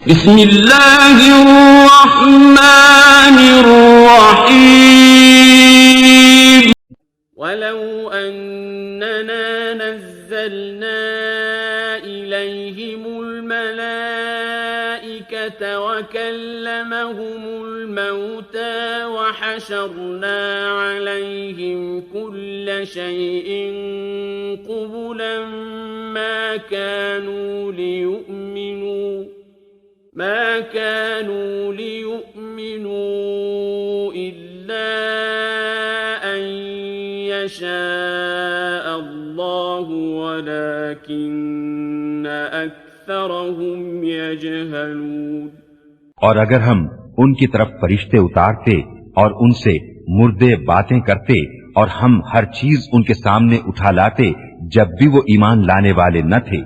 بسم اللہ الرحمن الرحیم وَلَوْ أَنَّنَا نَزَّلْنَا إِلَيْهِمُ الْمَلَائِكَةَ وَكَلَّمَهُمُ الْمَوْتَى وَحَشَرْنَا عَلَيْهِمْ كُلَّ شَيْءٍ قُبُلًا مَا كَانُوا لِيُؤْمِنُوا إِلَّا أَن يَشَاءَ اللَّهُ وَلَكِنَّ أَكْثَرَهُمْ يَجْهَلُونَ۔ اور اگر ہم ان کی طرف فرشتے اتارتے اور ان سے مردے باتیں کرتے اور ہم ہر چیز ان کے سامنے اٹھا لاتے جب بھی وہ ایمان لانے والے نہ تھے،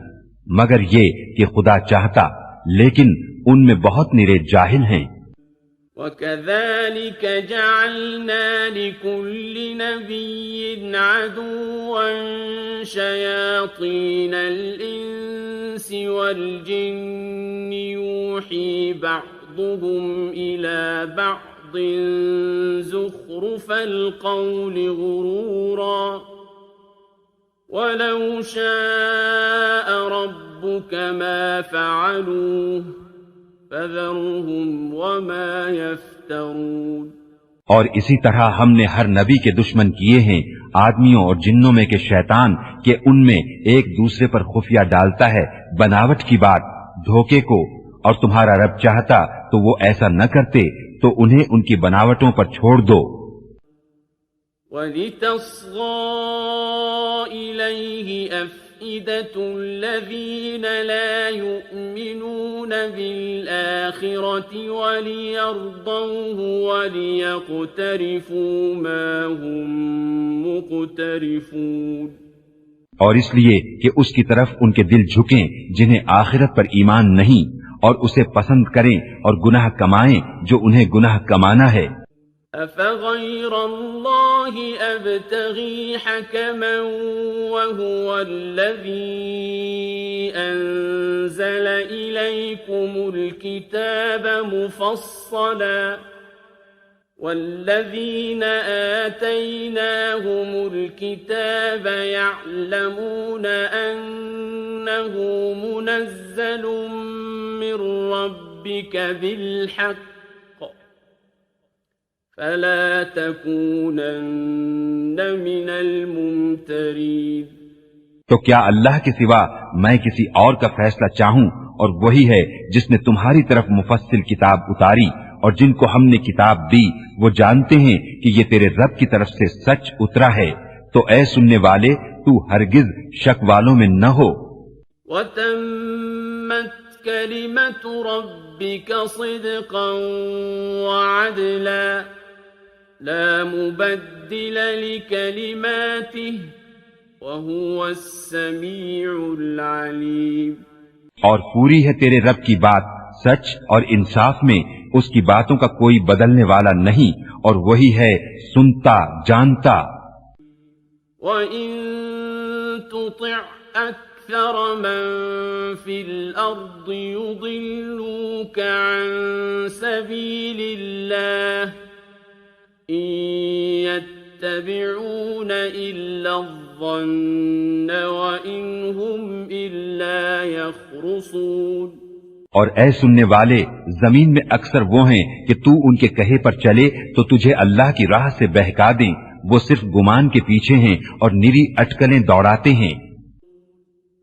مگر یہ کہ خدا چاہتا، لیکن ان میں بہت نرے جاہل ہیں۔ وَكَذَلِكَ جَعَلْنَا لِكُلِّ نَبِيٍّ عَدُوًّا شَيَاطِينَ الْإِنسِ وَالْجِنِّ يُوحِي بَعْضُهُمْ إِلَى بَعْضٍ زُخْرُفَ الْقَوْلِ غُرُورًا وَلَوْ شَاءَ رَبُّكَ مَا فَعَلُوهُ فَذَرْهُمْ وَمَا يَفْتَرُونَ۔ اور اسی طرح ہم نے ہر نبی کے دشمن کیے ہیں آدمیوں اور جنوں میں کے شیطان کہ ان میں ایک دوسرے پر خفیہ ڈالتا ہے بناوٹ کی بات، دھوکے کو، اور تمہارا رب چاہتا تو وہ ایسا نہ کرتے، تو انہیں ان کی بناوٹوں پر چھوڑ دو۔ وَلِتَصْغَىٰ إِلَيْهِ أَفْئِدَةُ الَّذِينَ لَا يُؤْمِنُونَ بِالْآخِرَةِ وَلِيَرْضَوْهُ وَلِيَقْتَرِفُوا مَا هُمْ مُقْتَرِفُونَ۔ اور اس لیے کہ اس کی طرف ان کے دل جھکیں جنہیں آخرت پر ایمان نہیں، اور اسے پسند کریں اور گناہ کمائیں جو انہیں گناہ کمانا ہے۔ أَفَغَيْرَ اللَّهِ أَبْتَغِي حَكَمًا وَهُوَ الَّذِي أَنزَلَ إِلَيْكُمُ الْكِتَابَ مُفَصَّلًا وَالَّذِينَ آتَيْنَاهُمُ الْكِتَابَ يَعْلَمُونَ أَنَّهُ مُنَزَّلٌ مِّن رَّبِّكَ بِالْحَقِّ فَلَا تَكُونَنَّ مِنَ الْمُمْتَرِينَ۔ تو کیا اللہ کے سوا میں کسی اور کا فیصلہ چاہوں، اور وہی ہے جس نے تمہاری طرف مفصل کتاب اتاری، اور جن کو ہم نے کتاب دی وہ جانتے ہیں کہ یہ تیرے رب کی طرف سے سچ اترا ہے، تو اے سننے والے تو ہرگز شک والوں میں نہ ہو۔ وَتَمَّتْ كَلِمَةُ رَبِّكَ صِدْقًا وَعَدْلًا لا مبدل لكلماته وهو السميع العليم۔ اور پوری ہے تیرے رب کی بات سچ اور انصاف میں، اس کی باتوں کا کوئی بدلنے والا نہیں، اور وہی ہے سنتا جانتا۔ وَإِن تُطِعْ أَكْثَرَ مَن فِي الْأَرْضِ يُضِلُّوكَ عَن سَبِيلِ اللَّهِ إِن يَتَّبِعُونَ إِلَّا الظَّنَّ وَإِنْ هُمْ إِلَّا يَخْرُصُونَ۔ اور اے سننے والے، زمین میں اکثر وہ ہیں کہ تو ان کے کہے پر چلے تو تجھے اللہ کی راہ سے بہکا دیں، وہ صرف گمان کے پیچھے ہیں اور نری اٹکلیں دوڑاتے ہیں۔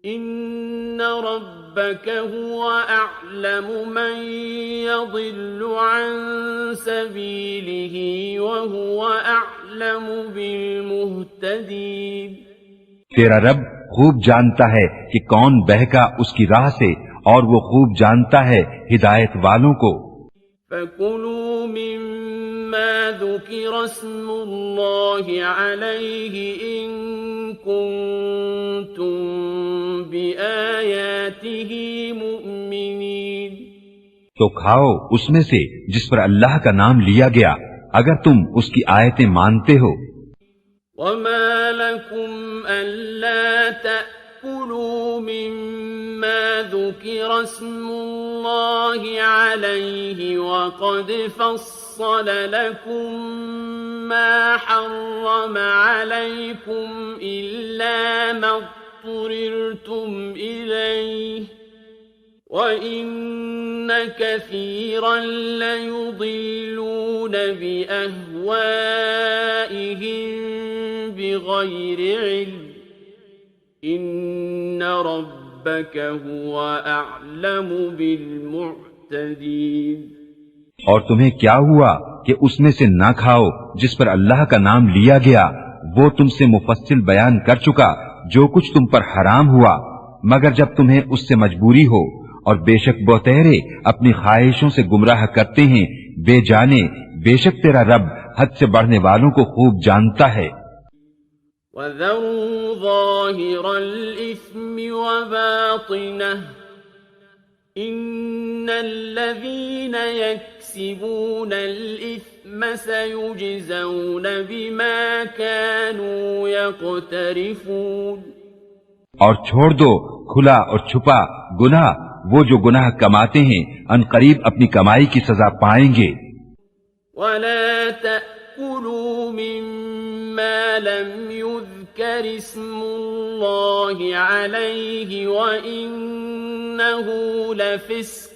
إِنَّ رَبَّكَ هُوَ أَعْلَمُ مَن يَضِلُّ عَن سَبِيلِهِ وَهُوَ أَعْلَمُ بِالْمُهْتَدِينَ۔ تیرا رب خوب جانتا ہے کہ کون بہکا اس کی راہ سے، اور وہ خوب جانتا ہے ہدایت والوں کو۔ فَكُلُوا مِمَّا ذُكِرَ اسْمُ اللَّهِ عَلَيْهِ إِن كُنتُم بِآيَاتِهِ مُؤْمِنِينَ۔ تو کھاؤ اس میں سے جس پر اللہ کا نام لیا گیا، اگر تم اس کی آیتیں مانتے ہو۔ وَمَا لَكُمْ أَلَّا تَأْكُلُوا مِمَّا مما ذكر اسم الله عليه وقد فصل لكم ما حرم عليكم إلا ما اضطررتم إليه وَإِنَّ كَثِيرًا لَيُضِلُّونَ بِأَهْوَائِهِمْ بِغَيْرِ عِلْمٍ إِنَّ رَبَّكَ هُوَ أَعْلَمُ بِالْمُعْتَدِينَ۔ اور تمہیں کیا ہوا کہ اس میں سے نہ کھاؤ جس پر اللہ کا نام لیا گیا، وہ تم سے مفصل بیان کر چکا جو کچھ تم پر حرام ہوا، مگر جب تمہیں اس سے مجبوری ہو، اور بے شک بہتیرے اپنی خواہشوں سے گمراہ کرتے ہیں بے جانے، بے شک تیرا رب حد سے بڑھنے والوں کو خوب جانتا ہے۔ وَذَرُوا ظَاهِرَ الْإِثْمِ وَبَاطِنَهُ إِنَّ الَّذِينَ يَكْسِبُونَ الْإِثْمَ سَيُجْزَوْنَ بِمَا كَانُوا يَقْتَرِفُونَ۔ اور چھوڑ دو کھلا اور چھپا گناہ، وہ جو گناہ کماتے ہیں ان قریب اپنی کمائی کی سزا پائیں گے۔ وَلَا تَأْكُلُوا مِمَّا لَمْ يُذْكَرِ اسْمُ اللَّهِ عَلَيْهِ وَإِنَّهُ لَفِسْقٌ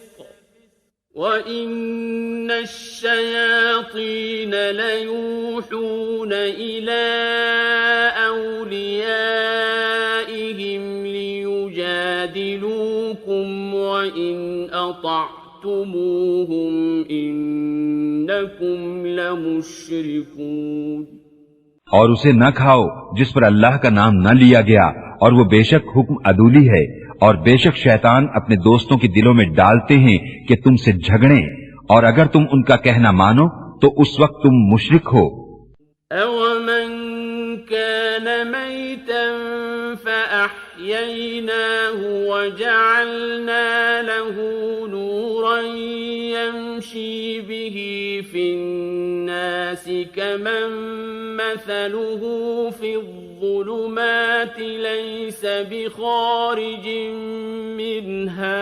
وَإِنَّ الشَّيَاطِينَ لَيُوحُونَ إِلَىٰ أَوْلِيَائِهِمْ لِيُجَادِلُوكُمْ وَإِنْ أَطَعْتُمُوهُمْ إِنَّكُمْ لَمُشْرِكُونَ۔ اور اسے نہ کھاؤ جس پر اللہ کا نام نہ لیا گیا، اور وہ بے شک حکم عدولی ہے، اور بے شک شیطان اپنے دوستوں کے دلوں میں ڈالتے ہیں کہ تم سے جھگڑیں، اور اگر تم ان کا کہنا مانو تو اس وقت تم مشرک ہو۔ أَوَمَنْ كَانَ مَيْتًا فَأَحْيَيْنَاهُ وَجَعَلْنَا لَهُ نُورًا يَمْشِي بِهِ فِي النَّاسِ كَمَنْ مَثَلُهُ فِي الظُّلُمَاتِ لَيْسَ بِخَارِجٍ مِّنْهَا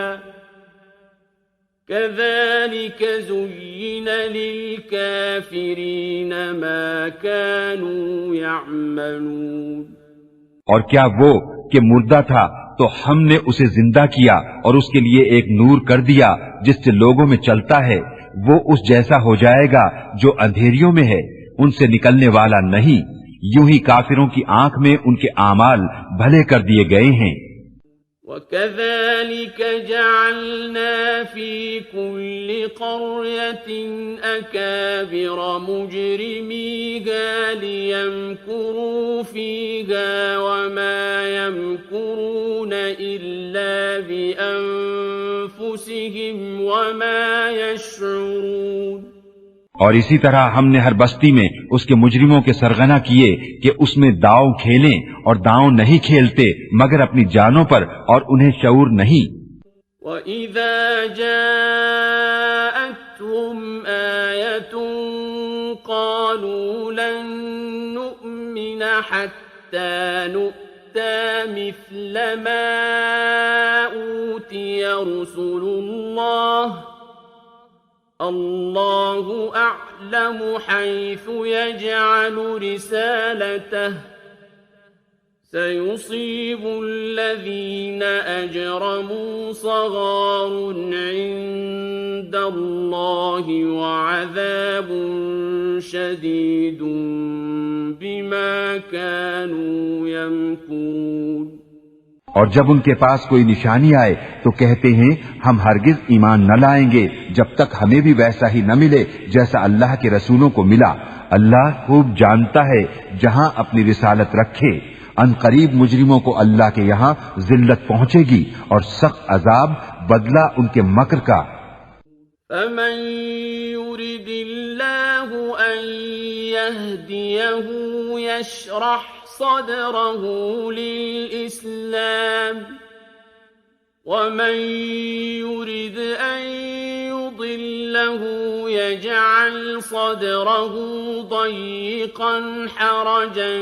كَذَلِكَ زُيِّنَ لِلْكَافِرِينَ مَا كَانُوا يَعْمَلُونَ۔ اور کیا وہ کہ مردہ تھا تو ہم نے اسے زندہ کیا اور اس کے لیے ایک نور کر دیا جس سے لوگوں میں چلتا ہے، وہ اس جیسا ہو جائے گا جو اندھیریوں میں ہے، ان سے نکلنے والا نہیں۔ یوں ہی کافروں کی آنکھ میں ان کے اعمال بھلے کر دیے گئے ہیں۔ وَكَذَلِكَ جَعَلْنَا فِي كُلِّ قَرْيَةٍ أَكَابِرَ مُجْرِمِيهَا لِيَمْكُرُوا فِيهَا وَمَا يَمْكُرُونَ إِلَّا بِأَنفُسِهِمْ وَمَا يَشْعُرُونَ۔ اور اسی طرح ہم نے ہر بستی میں اس کے مجرموں کے سرغنہ کیے کہ اس میں داؤ کھیلیں، اور داؤ نہیں کھیلتے مگر اپنی جانوں پر، اور انہیں شعور نہیں۔ وَإِذَا جَاءَتْهُمْ آيَةٌ قَالُوا لَن نُّؤْمِنَ حَتَّى نُؤْتَىٰ مِثْلَ مَا أُوتِيَ رُسُلُ اللَّهِ اللَّهُ أَعْلَمُ حَيْثُ يَجْعَلُ رِسَالَتَهُ سَيُصِيبُ الَّذِينَ أَجْرَمُوا صَغَارٌ عِندَ اللَّهِ وَعَذَابٌ شَدِيدٌ بِمَا كَانُوا يَمْكُرُونَ۔ اور جب ان کے پاس کوئی نشانی آئے تو کہتے ہیں ہم ہرگز ایمان نہ لائیں گے جب تک ہمیں بھی ویسا ہی نہ ملے جیسا اللہ کے رسولوں کو ملا۔ اللہ خوب جانتا ہے جہاں اپنی رسالت رکھے۔ ان قریب مجرموں کو اللہ کے یہاں ذلت پہنچے گی اور سخت عذاب بدلہ ان کے مکر کا۔ فَمَن يُرِدِ اللَّهُ أَن يَهْدِيَهُ يَشْرَحْ صَدْرَهُ لِلْإِسْلَامِ وَمَن يُرِدْ أَن يُضِلَّهُ يَجْعَلْ صَدْرَهُ ضَيِّقًا حَرَجًا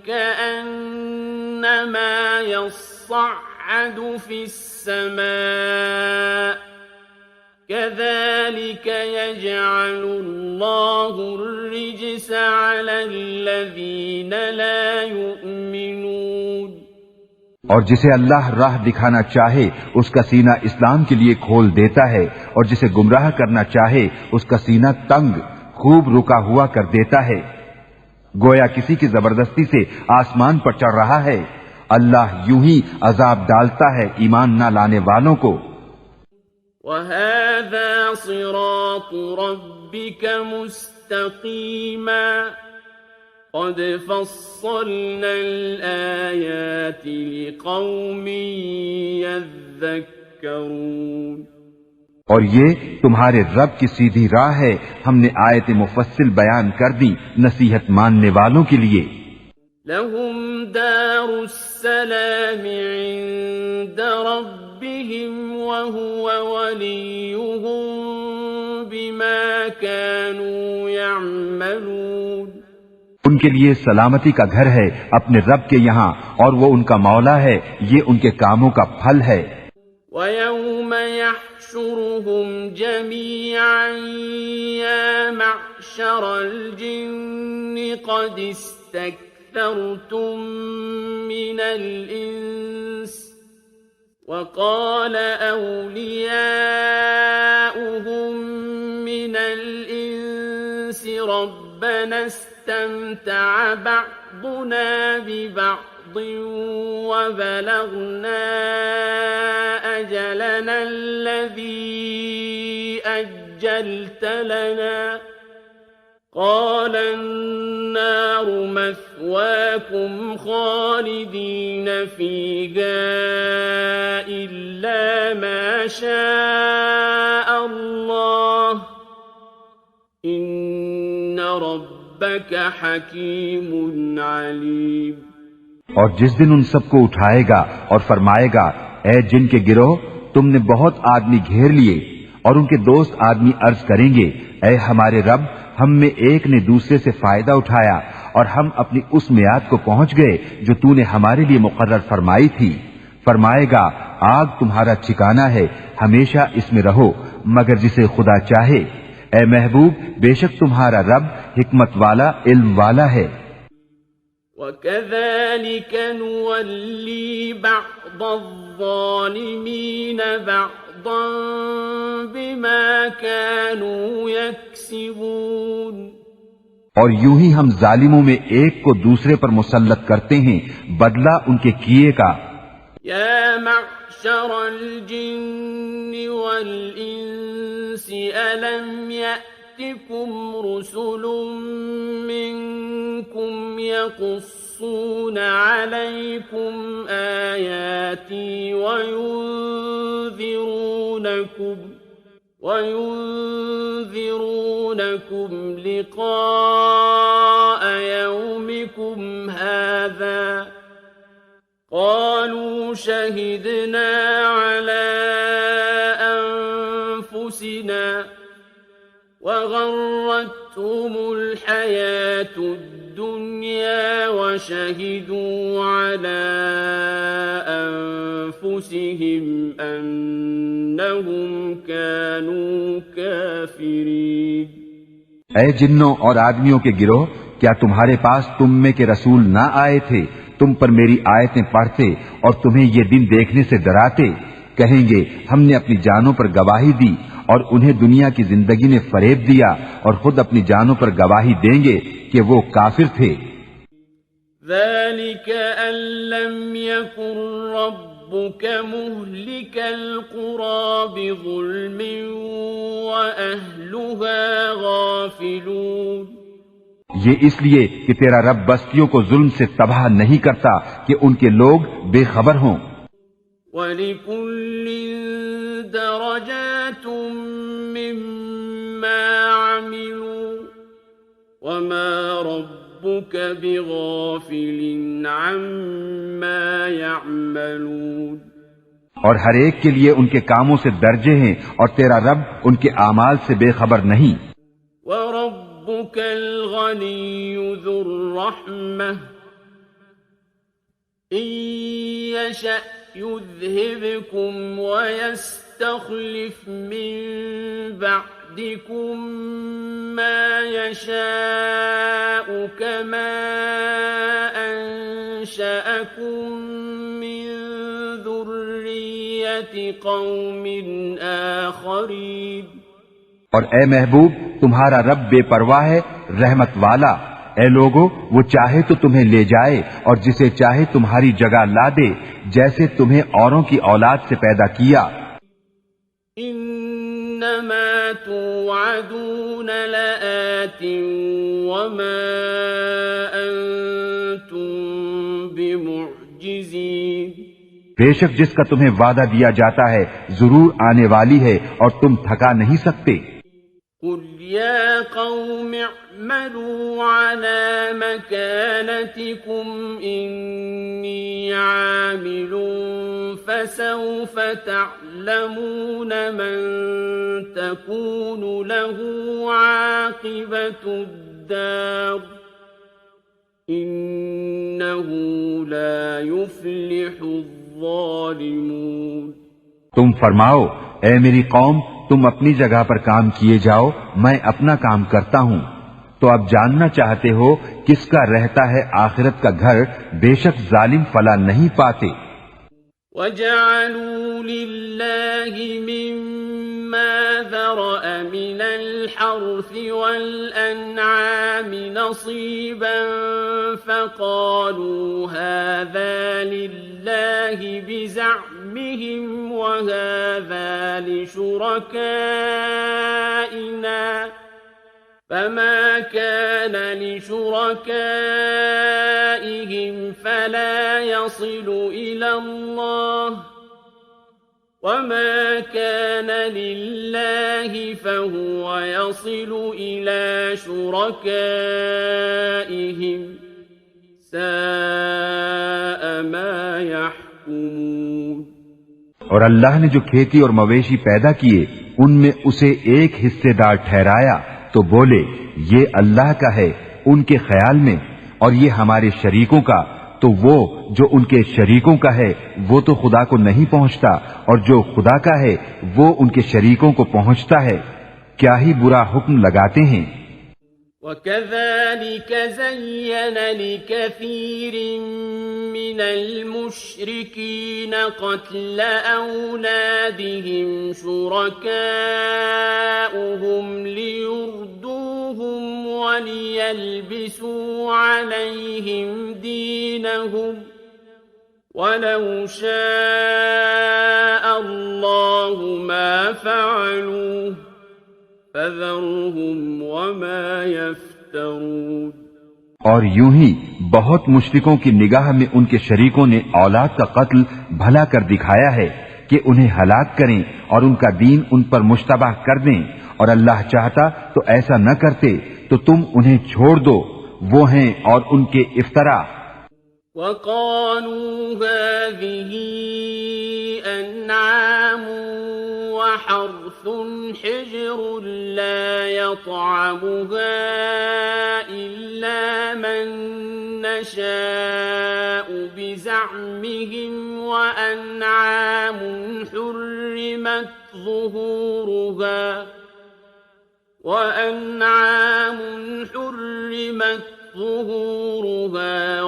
كَأَنَّمَا يَصَّعَّدُ يصعد في السماء كذلك يجعل الله الرجس على الذين لا يؤمنون۔ اور جسے اللہ راہ دکھانا چاہے اس کا سینہ اسلام کے لیے کھول دیتا ہے، اور جسے گمراہ کرنا چاہے اس کا سینہ تنگ خوب رکا ہوا کر دیتا ہے، گویا کسی کی زبردستی سے آسمان پر چڑھ رہا ہے۔ اللہ یوں ہی عذاب ڈالتا ہے ایمان نہ لانے والوں کو۔ وَهَذَا صِرَاطُ رَبِّكَ مُسْتَقِيمًا قَدْ فَصَّلْنَا الْآيَاتِ لِقَوْمٍ يَذَّكَّرُونَ۔ اور یہ تمہارے رب کی سیدھی راہ ہے، ہم نے آیت مفصل بیان کر دی نصیحت ماننے والوں کے لیے۔ لَهُمْ دَارُ السَّلَامِ عِندَ رَبِّهِمْ وَهُوَ وَلِيُّهُمْ بِمَا كَانُوا يَعْمَلُونَ۔ ان کے لیے سلامتی کا گھر ہے اپنے رب کے یہاں، اور وہ ان کا مولا ہے، یہ ان کے کاموں کا پھل ہے۔ وَيَوْمَ يَحْشُرُهُمْ جَمِيعًا يَا مَعْشَرَ الْجِنِّ قَدِ اسْتَكْثَرْتُم مِّنَ الْإِنسِ وَقَالَ أَوْلِيَاؤُهُم مِّنَ الْإِنسِ رَبَّنَا اسْتَمْتَعَ بَعْضُنَا بِبَعْضٍ وَبَلَغْنَا أَجَلَنَا الَّذِي أَجَّلْتَ لَنَا قَالَ النَّارُ مَثْوَاكُمْ خَالِدِينَ فِيهَا إِلَّا مَا شَاءَ اللَّهُ إِنَّ رَبَّكَ حَكِيمٌ عَلِيمٌ۔ اور جس دن ان سب کو اٹھائے گا اور فرمائے گا، اے جن کے گروہ، تم نے بہت آدمی گھیر لیے، اور ان کے دوست آدمی عرض کریں گے، اے ہمارے رب، ہم میں ایک نے دوسرے سے فائدہ اٹھایا اور ہم اپنی اس میعاد کو پہنچ گئے جو تو نے ہمارے لیے مقرر فرمائی تھی۔ فرمائے گا، آگ تمہارا ٹھکانہ ہے، ہمیشہ اس میں رہو مگر جسے خدا چاہے۔ اے محبوب، بے شک تمہارا رب حکمت والا، علم والا ہے۔ وَكَذَلِكَ نُوَلِّي بَعْضَ الظَّالِمِينَ بَعْضًا بِمَا كَانُوا يَكْسِبُونَ۔ اور یوں ہی ہم ظالموں میں ایک کو دوسرے پر مسلط کرتے ہیں بدلہ ان کے کیے کا۔ يَا مَعْشَرَ الْجِنِّ وَالْإِنسِ أَلَمْ يَأْتِكُمْ رُسُلٌ مِّنكُمْ يَقُصُّونَ عَلَيْكُمْ آيَاتِي وَيُنذِرُونَكُمْ لِقَاءَ يَوْمِكُمْ هَٰذَا قَالُوا شَهِدْنَا عَلَىٰ أَنفُسِنَا وَغَرَّتْهُمُ الْحَيَاةُ الدُّنْيَا وَشَهِدُوا عَلَىٰ أَنفُسِهِمْ أَنَّهُمْ كَانُوا كَافِرِينَ۔ اے جنوں اور آدمیوں کے گروہ، کیا تمہارے پاس تم میں کے رسول نہ آئے تھے، تم پر میری آیتیں پڑھتے اور تمہیں یہ دن دیکھنے سے ڈراتے؟ کہیں گے، ہم نے اپنی جانوں پر گواہی دی، اور انہیں دنیا کی زندگی نے فریب دیا، اور خود اپنی جانوں پر گواہی دیں گے کہ وہ کافر تھے۔ ذَلِكَ أَن لَّمْ يَكُن رَّبُّكَ مُهْلِكَ الْقُرَىٰ بِظُلْمٍ وَأَهْلُهَا غَافِلُونَ۔ یہ اس لیے کہ تیرا رب بستیوں کو ظلم سے تباہ نہیں کرتا کہ ان کے لوگ بے خبر ہوں۔ وَلِكُلٍّ دَرَجَاتٌ مِّمَّا عَمِلُوا وَمَا رَبُّكَ بِغَافِلٍ عَمَّا يَعْمَلُونَ۔ اور ہر ایک کے لیے ان کے کاموں سے درجے ہیں، اور تیرا رب ان کے اعمال سے بے خبر نہیں۔ وَرَبُّكَ الْغَنِيُّ ذُو الرَّحْمَةِ إِن يَشَأْ يذهبكم ويستخلف من بعدكم ما يشاء كما أنشأكم من ذرية قوم آخرين. اور اے محبوب تمہارا رب بے پرواہ ہے، رحمت والا. اے لوگو، وہ چاہے تو تمہیں لے جائے اور جسے چاہے تمہاری جگہ لا دے، جیسے تمہیں اوروں کی اولاد سے پیدا کیا. انما توعدون لآت وما انتم بمعجزین. بے شک جس کا تمہیں وعدہ دیا جاتا ہے ضرور آنے والی ہے اور تم تھکا نہیں سکتے. قل يا قوم اعملوا على مكانتكم إني عامل فسوف تعلمون من تكون له عاقبة الدار إنه لا يفلح الظالمون. تم فرماؤ اے میری قوم تم اپنی جگہ پر کام کیے جاؤ، میں اپنا کام کرتا ہوں. تو اب جاننا چاہتے ہو کس کا رہتا ہے آخرت کا گھر، بے شک ظالم فلاح نہیں پاتے. وَجَعَلُوا لِلَّهِ مِمَّا ذَرَأَ مِنَ الْحَرْثِ وَالْأَنْعَامِ نَصِيبًا فَقَالُوا هَذَا لِلَّهِ بِزَعْمِهِمْ وَهَذَا لِشُرَكَائِنَا فَمَا كَانَ لِشُرَكَائِهِمْ فَلَا يَصِلُ إِلَى اللَّهِ وَمَا كَانَ لِلَّهِ فَهُوَ يَصِلُ إِلَى شُرَكَائِهِمْ سَاءَ مَا يَحْكُمُونَ. اور اللہ نے جو کھیتی اور مویشی پیدا کیے ان میں اسے ایک حصے دار ٹھہرایا تو بولے یہ اللہ کا ہے ان کے خیال میں، اور یہ ہمارے شریکوں کا، تو وہ جو ان کے شریکوں کا ہے وہ تو خدا کو نہیں پہنچتا، اور جو خدا کا ہے وہ ان کے شریکوں کو پہنچتا ہے. کیا ہی برا حکم لگاتے ہیں. وَكَذَلِكَ زَيَّنَ لِكَثِيرٍ مِّنَ الْمُشْرِكِينَ قَتْلَ أَوْلَادِهِمْ شُرَكَاؤُهُمْ لِيُرْدُوهُمْ وَلِيَلْبِسُوا عَلَيْهِمْ دِينَهُمْ وَلَوْ شَاءَ اللَّهُ مَا فَعَلُوهُ فَذَرْهُمْ وَمَا يَفْتَرُونَ. اور یوں ہی بہت مشرکوں کی نگاہ میں ان کے شریکوں نے اولاد کا قتل بھلا کر دکھایا ہے کہ انہیں ہلاک کریں اور ان کا دین ان پر مشتبہ کر دیں، اور اللہ چاہتا تو ایسا نہ کرتے، تو تم انہیں چھوڑ دو، وہ ہیں اور ان کے افترا. وَقَالُوا هَٰذِهِ أَنْعَامٌ وَحَرْثٌ حِجْرٌ لَّا يَطْعَمُهَا إِلَّا مَن نَّشَاءُ بِزَعْمِهِمْ وَأَنْعَامٌ حُرِّمَتْ ظُهُورُهَا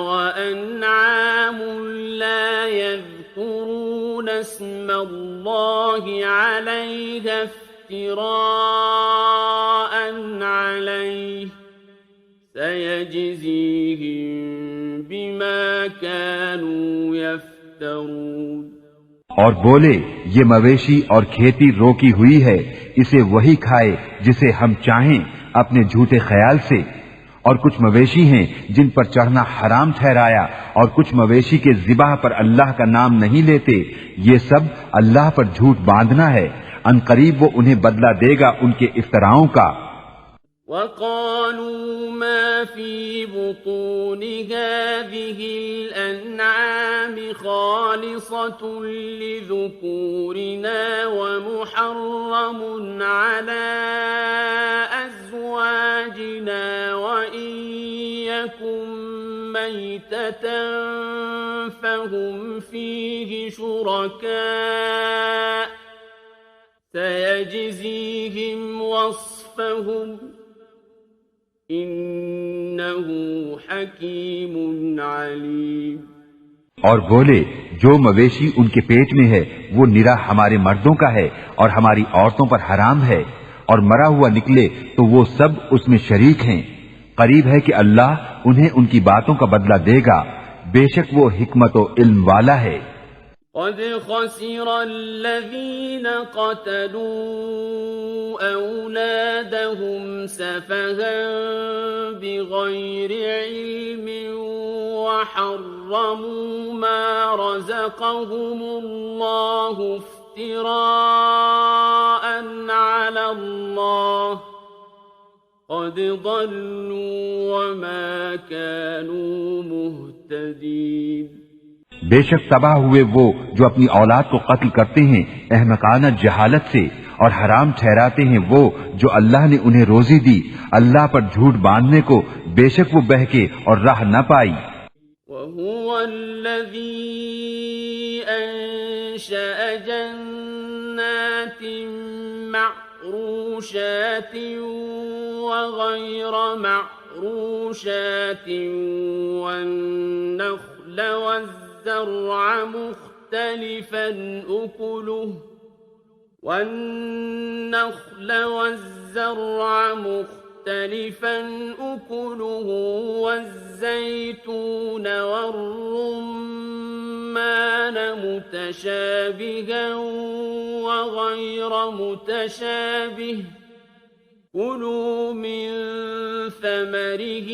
وَأَنْعَامٌ لَّا يَذْكُرُونَ اسْمَ اللَّهِ عَلَيْهَا افْتِرَاءً عَلَيْهِ سَيَجْزِيهِم بِمَا كَانُوا يَفْتَرُونَ. اور بولے یہ مویشی اور کھیتی روکی ہوئی ہے، اسے وہی کھائے جسے ہم چاہیں اپنے جھوٹے خیال سے. اور کچھ مویشی ہیں جن پر چڑھنا حرام ٹھہرایا، اور کچھ مویشی کے ذبح پر اللہ کا نام نہیں لیتے، یہ سب اللہ پر جھوٹ باندھنا ہے. ان قریب وہ انہیں بدلہ دے گا ان کے افتراؤں کا. وَقَالُوا مَا فِي بُطُونِ هَٰذِهِ الْأَنْعَامِ خَالِصَةٌ لِّذُكُورِنَا وَمُحَرَّمٌ عَلَىٰ أَزْوَاجِنَا وَإِن يَكُن مَّيِّتًا ميتة فهم فيه شركاء سيجزيهم وصفهم إنه حكيم عليم۔ اور بولے جو مویشی ان کے پیٹ میں ہے وہ نرا ہمارے مردوں کا ہے اور ہماری عورتوں پر حرام ہے، اور مرا ہوا نکلے تو وہ سب اس میں شریک ہیں۔ قریب ہے کہ اللہ انہیں ان کی باتوں کا بدلہ دے گا، بے شک وہ حکمت و علم والا ہے۔ قد خسر الذين قتلوا أولادهم سفها بغير علم وحرموا ما رزقهم الله افتراء على الله قد ضلوا وما كانوا مهتدين۔ بے شک تباہ ہوئے وہ جو اپنی اولاد کو قتل کرتے ہیں احمقانہ جہالت سے، اور حرام ٹھہراتے ہیں وہ جو اللہ نے انہیں روزی دی اللہ پر جھوٹ باندھنے کو، بے شک وہ بہکے اور راہ نہ پائی۔ وَهُوَ الَّذِي أَنشَأَ جَنَّاتٍ مَّعْرُوشَاتٍ وَغَيْرَ مَعْرُوشَاتٍ والنخل والزرع مختلفا أكله والزيتون والرمان متشابها وغير متشابه كلوا من ثمره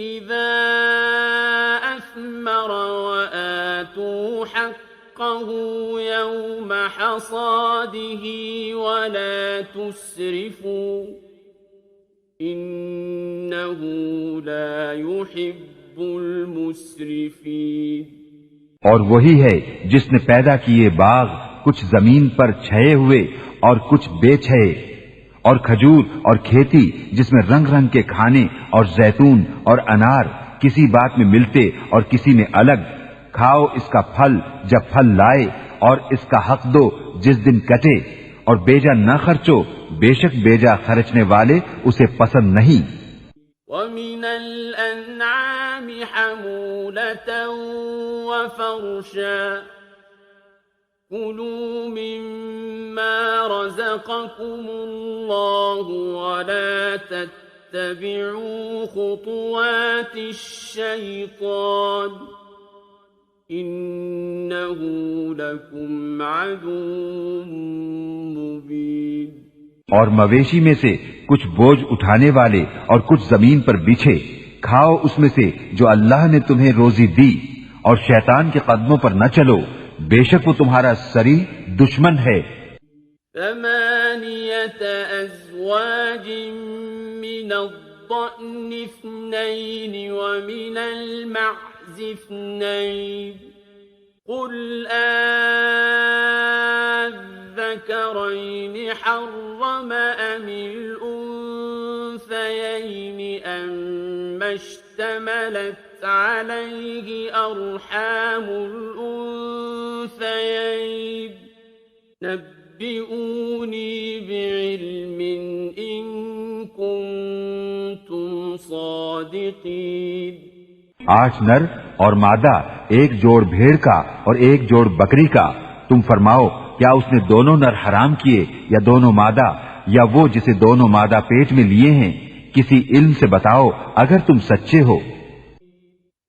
إذا أثمر وآتوا حقه يوم حصاده ولا تسرفوا إنه لا يحب المسرفين۔ اور وہی ہے جس نے پیدا کیے باغ کچھ زمین پر چھائے ہوئے اور کچھ بے چھائے، اور کھجور اور کھیتی جس میں رنگ رنگ کے کھانے، اور زیتون اور انار کسی بات میں ملتے اور کسی میں الگ۔ کھاؤ اس کا پھل جب پھل لائے، اور اس کا حق دو جس دن کٹے، اور بیجا نہ خرچو، بے شک بیجا خرچنے والے اسے پسند نہیں۔ وَمِنَ الْأَنْعَامِ حَمُولَةً وَفَرْشًا كُلُوا مِمَّا رَزَقَكُمُ اللَّهُ وَلَا تَتَّبِعُوا خُطُوَاتِ الشَّيْطَانِ إِنَّهُ لَكُمْ عَدُوٌّ مُبِينٌ۔ اور مویشی میں سے کچھ بوجھ اٹھانے والے اور کچھ زمین پر بچھے، کھاؤ اس میں سے جو اللہ نے تمہیں روزی دی، اور شیطان کے قدموں پر نہ چلو، بے شک وہ تمہارا صریح دشمن ہے۔ ثمانية أزواج من الضأن اثنين ومن المعز اثنين قل الذكرين حرم أم الأنثيين أما اشتملت عليه أرحام الأنثيين نبئوني بعلم إن كنتم صادقين۔ 8 نر اور مادہ، ایک جوڑ بھیڑ کا اور ایک جوڑ بکری کا، تم فرماؤ کیا اس نے دونوں نر حرام کیے یا دونوں مادہ، یا وہ جسے دونوں مادہ پیٹ میں لیے ہیں؟ کسی علم سے بتاؤ اگر تم سچے ہو۔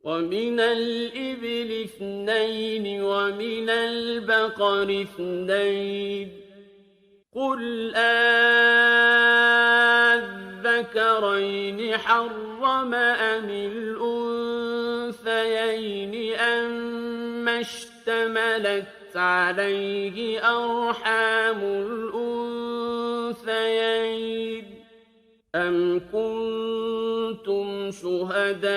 وَمِنَ الْإِبِلِ اثْنَيْنِ وَمِنَ الْبَقَرِ اثْنَيْنِ قُلْ الذَّكَرَيْنِ حَرَّمَ أَمِ الْأُنثَيَيْنِ أَمَّا اشْتَمَلَتْ عليه أرحام الأنثيين أم كنتم شهداء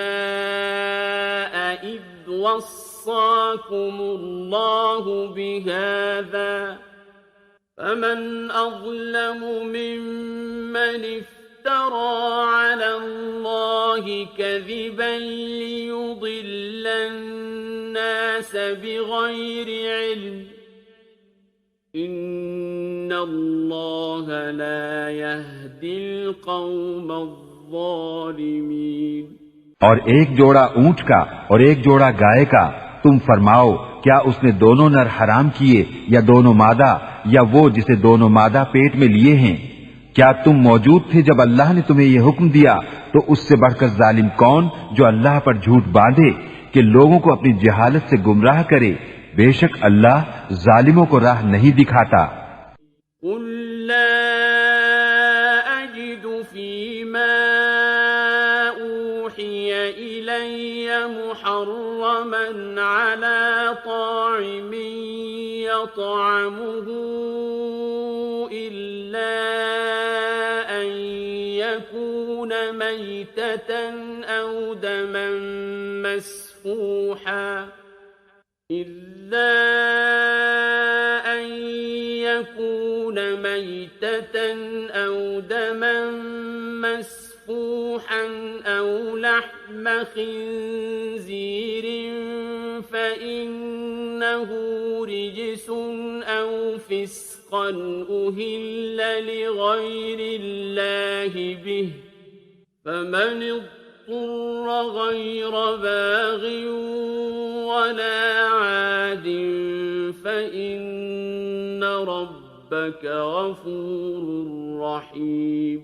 إذ وصاكم الله بهذا فمن أظلم ممن افترى على الله كذبا ليضل الناس بغير علم ان اللہ لا يهدي القوم الظالمین۔ اور ایک جوڑا اونٹ کا اور ایک جوڑا گائے کا تم فرماؤ کیا اس نے دونوں نر حرام کیے یا دونوں مادہ یا وہ جسے دونوں مادہ پیٹ میں لیے ہیں؟ کیا تم موجود تھے جب اللہ نے تمہیں یہ حکم دیا؟ تو اس سے بڑھ کر ظالم کون جو اللہ پر جھوٹ باندھے کہ لوگوں کو اپنی جہالت سے گمراہ کرے؟ بے شک اللہ ظالموں کو راہ نہیں دکھاتا۔ قل لا اجد فيما اوحي الي محرما على طاعم يطعمه الا ان يكون ميتة او دما مسفوحا إلا أن يكون ميتة أو دما مسفوحا أو لحم خنزير فإنه رجس أو فسقا أهل لغير الله به فمن اضطر غير باغ ولا عاد فإن ربك غفور رحيم۔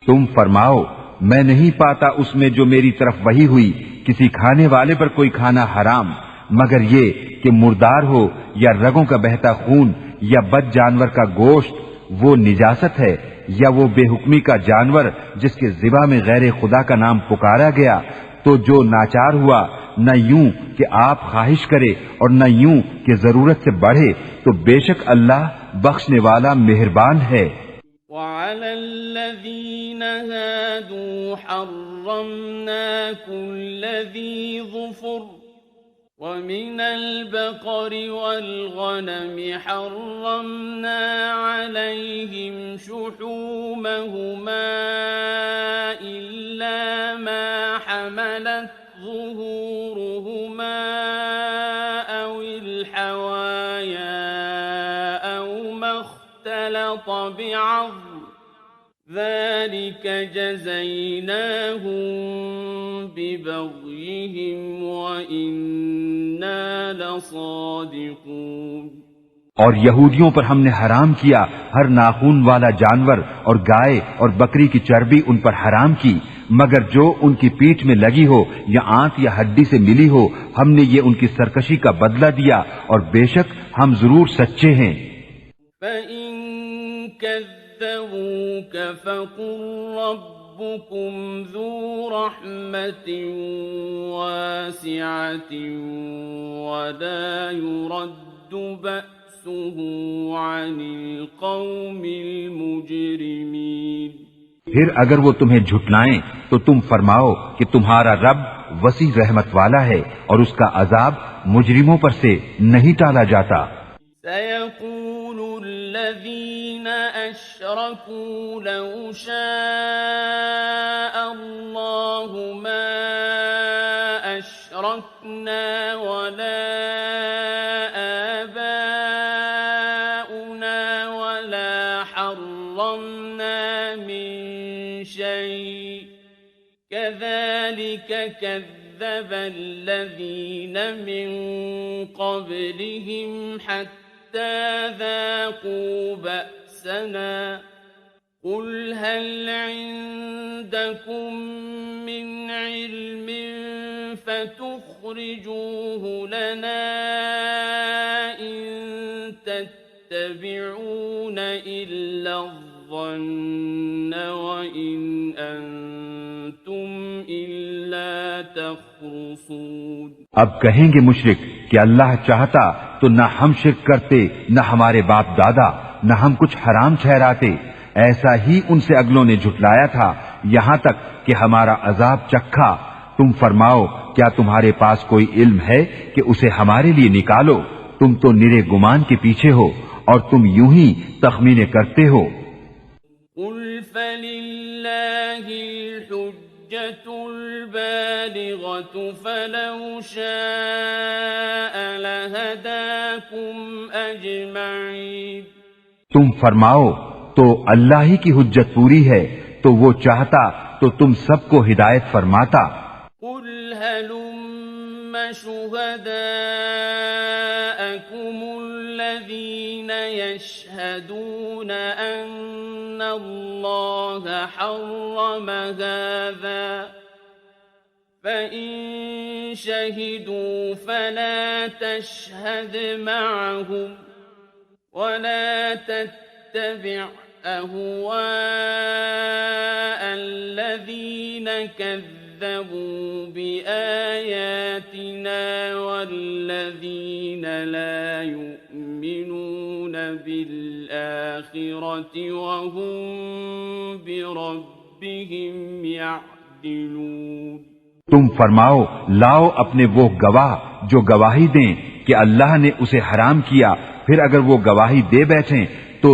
تم فرماؤ میں نہیں پاتا اس میں جو میری طرف وحی ہوئی کسی کھانے والے پر کوئی کھانا حرام مگر یہ کہ مردار ہو یا رگوں کا بہتا خون یا بد جانور کا گوشت وہ نجاست ہے، یا وہ بے حکمی کا جانور جس کے ذبح میں غیر خدا کا نام پکارا گیا، تو جو ناچار ہوا نہ یوں کہ آپ خواہش کرے اور نہ یوں کہ ضرورت سے بڑھے، تو بے شک اللہ بخشنے والا مہربان ہے۔ وعلى الذين هادوا حرمنا كل ذي ظفر ومن البقر والغنم حرمنا عليهم شحومهما إلا ما حملت ظهورهما أو الحوايا أو ما اختلط بعظم ذلك جزيناهم ببغيهم وإنا لصادقون۔ اور یہودیوں پر ہم نے حرام کیا ہر ناخون والا جانور اور گائے اور بکری کی چربی ان پر حرام کی مگر جو ان کی پیٹھ میں لگی ہو یا آنت یا ہڈی سے ملی ہو، ہم نے یہ ان کی سرکشی کا بدلہ دیا اور بے شک ہم ضرور سچے ہیں۔ فَإِن كَذَّبُوكَ فَقُلْ رَبُّكُمْ ذُو رَحْمَةٍ وَاسِعَةٍ وَلَا يُرَدُّ بَأْسُهُ عَنِ الْقَوْمِ الْمُجْرِمِينَ۔ پھر اگر وہ تمہیں جھٹلائیں تو تم فرماؤ کہ تمہارا رب وسیع رحمت والا ہے اور اس کا عذاب مجرموں پر سے نہیں ٹالا جاتا۔ سَيَقُولُ الَّذِينَ أَشْرَكُوا لَوْ شَاءَ اللَّهُ مَا أَشْرَكْنَا وَلَا آبَاؤُنَا وَلَا حَرَّمْنَا مِن شَيْءٍ كَذَلِكَ كَذَّبَ الَّذِينَ مِن قَبْلِهِمْ حَتَّى ذَاقُوا بَأْسَنَا قُلْ هَلْ عِندَكُم مِّنْ عِلْمٍ فَتُخْرِجُوهُ لَنَا إِن تَتَّبِعُونَ إِلَّا الظَّنَّ وَإِنْ أَنْتُمْ إِلَّا تَخْرُصُونَ۔ اب کہیں گے مشرک کہ اللہ چاہتا تو نہ ہم شرک کرتے نہ ہمارے باپ دادا نہ ہم کچھ حرام ٹھہراتے، ایسا ہی ان سے اگلوں نے جھٹلایا تھا یہاں تک کہ ہمارا عذاب چکھا۔ تم فرماؤ کیا تمہارے پاس کوئی علم ہے کہ اسے ہمارے لیے نکالو؟ تم تو نرے گمان کے پیچھے ہو اور تم یوں ہی تخمینے کرتے ہو۔ قل فللہ البالغة فلو شاء لهداكم أجمعين. تم فرماؤ تو اللہ ہی کی حجت پوری ہے، تو وہ چاہتا تو تم سب کو ہدایت فرماتا. قل هلم شهداءكم الذين يشهدون أن الله حرم هذا فإن شهدوا فلا تشهد معهم ولا تتبع أهواء الذين كذبوا بآياتنا والذين لا يؤمنون بالآخرة وهم بربهم يعدلون. تم فرماؤ لاؤ اپنے وہ گواہ جو گواہی دیں کہ اللہ نے اسے حرام کیا، پھر اگر وہ گواہی دے بیٹھیں تو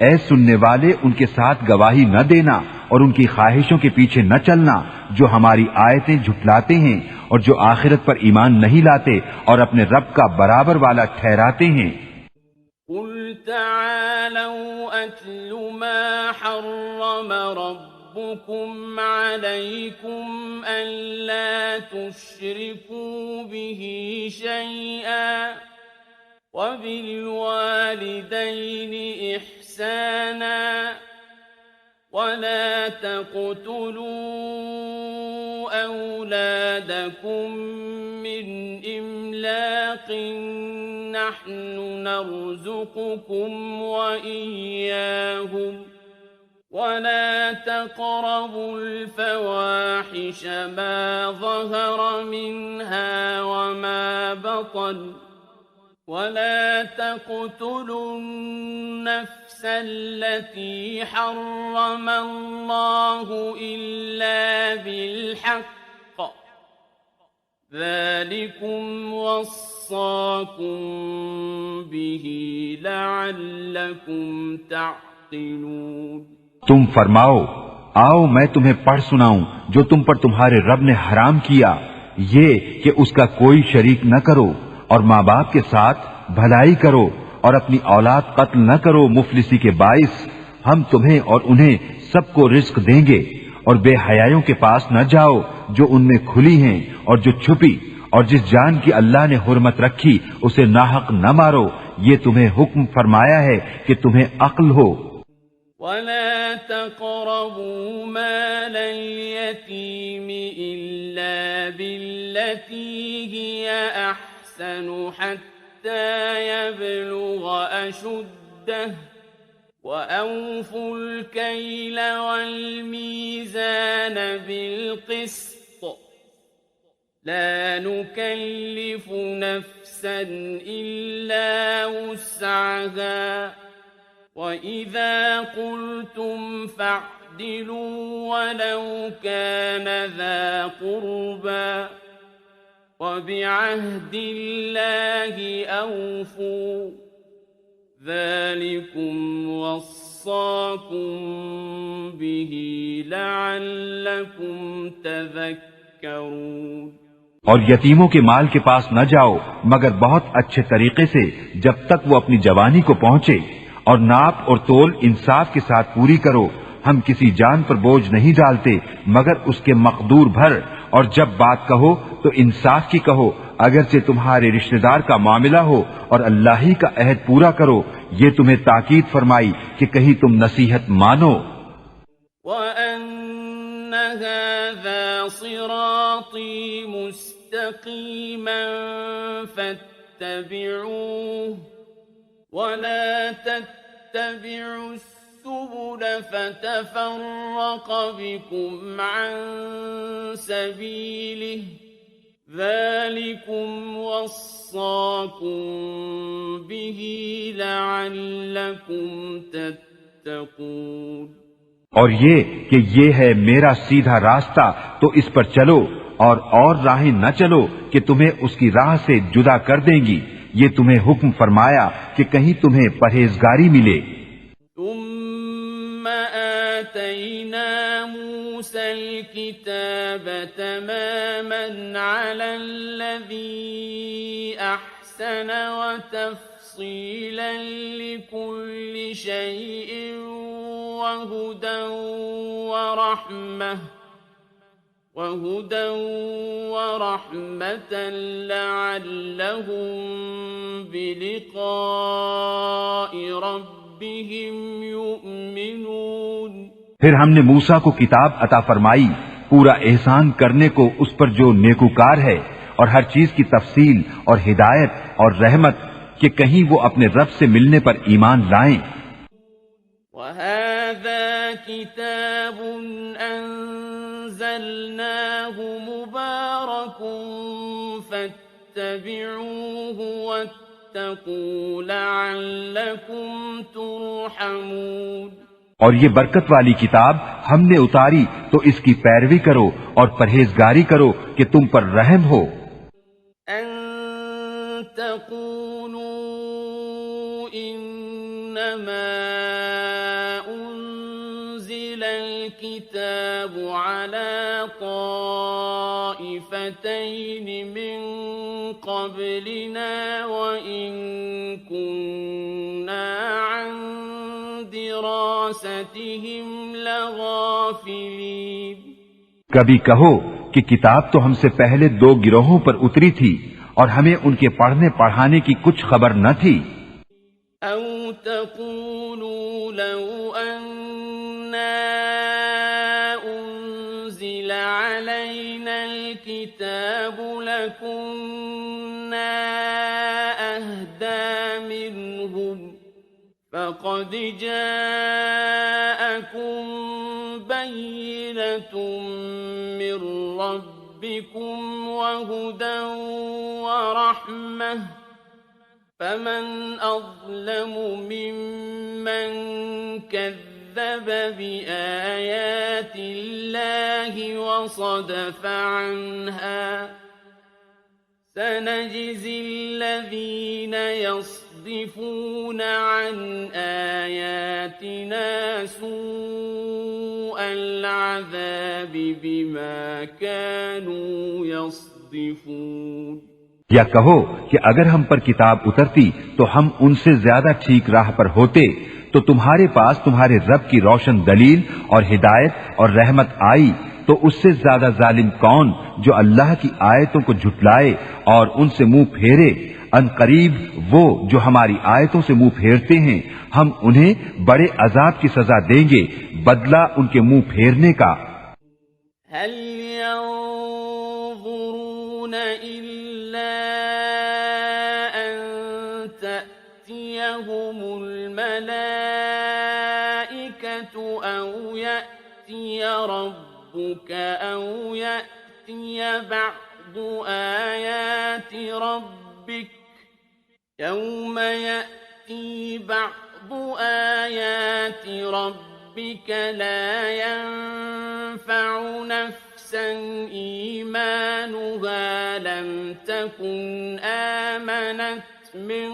اے سننے والے ان کے ساتھ گواہی نہ دینا اور ان کی خواہشوں کے پیچھے نہ چلنا جو ہماری آیتیں جھٹلاتے ہیں اور جو آخرت پر ایمان نہیں لاتے اور اپنے رب کا برابر والا ٹھہراتے ہیں. قل تعالوا أتل ما حرم ربكم عليكم ألا تشركوا به شيئا وبالوالدين إحسانا ولا تقتلوا أولادكم من إملاق نحن نرزقكم وإياهم ولا تقربوا الفواحش ما ظهر منها وما بطن ولا تقتلوا النفس التي حرم الله إلا بالحق ذلكم وصاكم به لعلكم تعقلون. تم فرماؤ آؤ میں تمہیں پڑھ سناؤں جو تم پر تمہارے رب نے حرام کیا، یہ کہ اس کا کوئی شریک نہ کرو اور ماں باپ کے ساتھ بھلائی کرو اور اپنی اولاد قتل نہ کرو مفلسی کے باعث. ہم تمہیں اور انہیں سب کو رزق دیں گے اور بے حیائیوں کے پاس نہ جاؤ جو ان میں کھلی ہیں اور جو چھپی، اور جس جان کی اللہ نے حرمت رکھی اسے ناحق نہ مارو. یہ تمہیں حکم فرمایا ہے کہ تمہیں عقل ہو. ولا تقربوا مال اليتيم إلا بالتي هي أحسن حتى يبلغ أشده وأوفوا الكيل والميزان بالقسط لا نكلف نفسا إلا وسعها وَإِذَا قُلْتُمْ فَاعْدِلُوا وَلَوْ كَانَ ذَا قُرْبَى وَبِعَهْدِ اللَّهِ أَوْفُوا ذَلِكُمْ وَصَّاكُمْ بِهِ لَعَلَّكُمْ تَذَكَّرُونَ. اور یتیموں کے مال کے پاس نہ جاؤ مگر بہت اچھے طریقے سے جب تک وہ اپنی جوانی کو پہنچے، اور ناپ اور تول انصاف کے ساتھ پوری کرو. ہم کسی جان پر بوجھ نہیں ڈالتے مگر اس کے مقدور بھر، اور جب بات کہو تو انصاف کی کہو اگرچہ تمہارے رشتہ دار کا معاملہ ہو، اور اللہ ہی کا عہد پورا کرو. یہ تمہیں تاکید فرمائی کہ کہیں تم نصیحت مانو. وَأَنَّ هَذَا صِرَاطِي مُسْتَقِيمًا فَاتَّبِعُوهُ وَلَا تَتَّبِعُوا السُّبُلَ فَتَفَرَّقَ بِكُمْ عَن سَبِيلِهِ ذَلِكُمْ وَصَّاكُمْ بِهِ لَعَلَّكُمْ تَتَّقُونَ. اور یہ کہ یہ ہے میرا سیدھا راستہ تو اس پر چلو، اور راہیں نہ چلو کہ تمہیں اس کی راہ سے جدا کر دیں گی. یہ تمہیں حکم فرمایا کہ کہیں تمہیں پرہیزگاری ملے. ثم آتينا موسى الكتاب تماما على الذي أحسن وتفصيلا لكل شيء وهدى ورحمة لعلهم بلقاء ربهم يؤمنون۔ پھر ہم نے موسیٰ کو کتاب عطا فرمائی پورا احسان کرنے کو اس پر جو نیکوکار ہے، اور ہر چیز کی تفصیل اور ہدایت اور رحمت کہ کہیں وہ اپنے رب سے ملنے پر ایمان لائیں۔ وَهَذَا كِتَابٌ أَنزَلْنَاهُ مُبَارَكٌ فَاتَّبِعُوهُ وَاتَّقُوا لَعَلَّكُمْ تُرْحَمُونَ۔ اور یہ برکت والی کتاب ہم نے اتاری تو اس کی پیروی کرو اور پرہیزگاری کرو کہ تم پر رحم ہو۔ أَن تَقُولُوا إِنَّمَا أُنزِلَ الْكِتَابُ عَلَى طَائِفَتَيْنِ مِن قَبْلِنَا وَإِن كُنَّا عَن دِرَاسَتِهِمْ لَغَافِلِينَ۔ کبھی کہو کہ کتاب تو ہم سے پہلے 2 گروہوں پر اتری تھی اور ہمیں ان کے پڑھنے پڑھانے کی کچھ خبر نہ تھی۔ أَوْ تَقُولُوا لَوْ أَنَّا أُنزِلَ عَلَيْنَا الْكِتَابُ لَكُنَّا أَهْدَىٰ مِنْهُمْ فَقَدْ جَاءَكُمْ بَيِّنَةٌ مِّن رَّبِّكُمْ وَهُدًى وَرَحْمَةٌ فَمَنْ أَظْلَمُ مِمَّنْ كَذَّبَ بِآيَاتِ اللَّهِ وَصَدَفَ عَنْهَا سَنَجْزِي الَّذِينَ يَصْدِفُونَ عَنْ آيَاتِنَا سُوءَ الْعَذَابِ بِمَا كَانُوا يَصْدِفُونَ۔ یا کہو کہ اگر ہم پر کتاب اترتی تو ہم ان سے زیادہ ٹھیک راہ پر ہوتے، تو تمہارے پاس تمہارے رب کی روشن دلیل اور ہدایت اور رحمت آئی تو اس سے زیادہ ظالم کون جو اللہ کی آیتوں کو جھٹلائے اور ان سے منہ پھیرے۔ ان قریب وہ جو ہماری آیتوں سے منہ پھیرتے ہیں ہم انہیں بڑے عذاب کی سزا دیں گے، بدلہ ان کے منہ پھیرنے کا۔ هل ينظرون إلا أن تأتيهم الملائكة أو يأتي ربك أو يأتي بعض آيات ربك يوم يأتي بعض آيات ربك لا ينفع نفسا إيمانها لم تكن آمنت من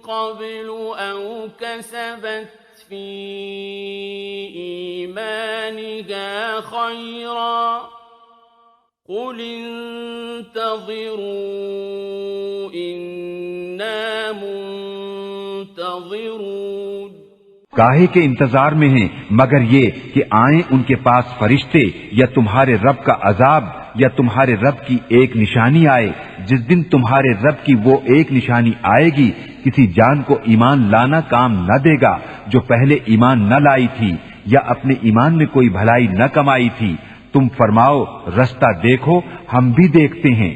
قبل أو كسبت في إيمانها خيرا قل انتظروا إنا منتظرون۔ کاہے کے انتظار میں ہیں مگر یہ کہ آئیں ان کے پاس فرشتے یا تمہارے رب کا عذاب یا تمہارے رب کی ایک نشانی آئے۔ جس دن تمہارے رب کی وہ ایک نشانی آئے گی کسی جان کو ایمان لانا کام نہ دے گا جو پہلے ایمان نہ لائی تھی یا اپنے ایمان میں کوئی بھلائی نہ کمائی تھی۔ تم فرماؤ رستہ دیکھو ہم بھی دیکھتے ہیں۔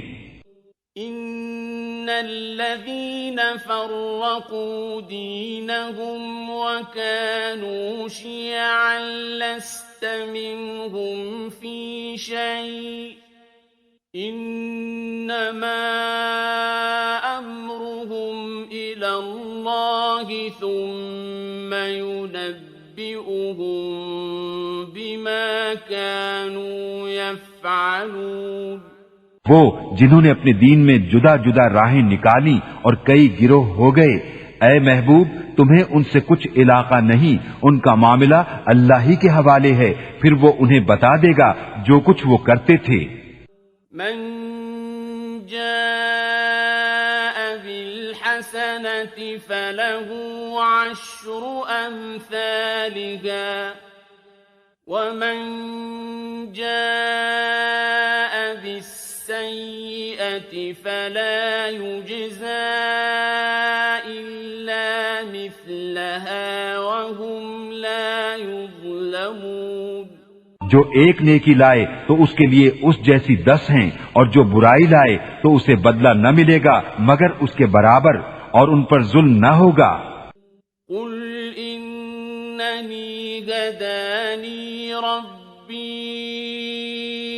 ان الذين فرقوا دينهم وكانوا شيعا لست منهم في شيء انما امرهم الى الله ثم ينبئهم بما كانوا يفعلون۔ وہ جنہوں نے اپنے دین میں جدا جدا راہیں نکالی اور کئی گروہ ہو گئے، اے محبوب تمہیں ان سے کچھ علاقہ نہیں، ان کا معاملہ اللہ ہی کے حوالے ہے، پھر وہ انہیں بتا دے گا جو کچھ وہ کرتے تھے۔ من جاء بالحسنة فله 10 أمثالها ومن جاء بالسيئة فلا يجزى إلا مثلها وهم لا يظلمون۔ جو ایک نیکی لائے تو اس کے لیے اس جیسی 10 ہیں، اور جو برائی لائے تو اسے بدلہ نہ ملے گا مگر اس کے برابر، اور ان پر ظلم نہ ہوگا۔ قل إنني هداني ربي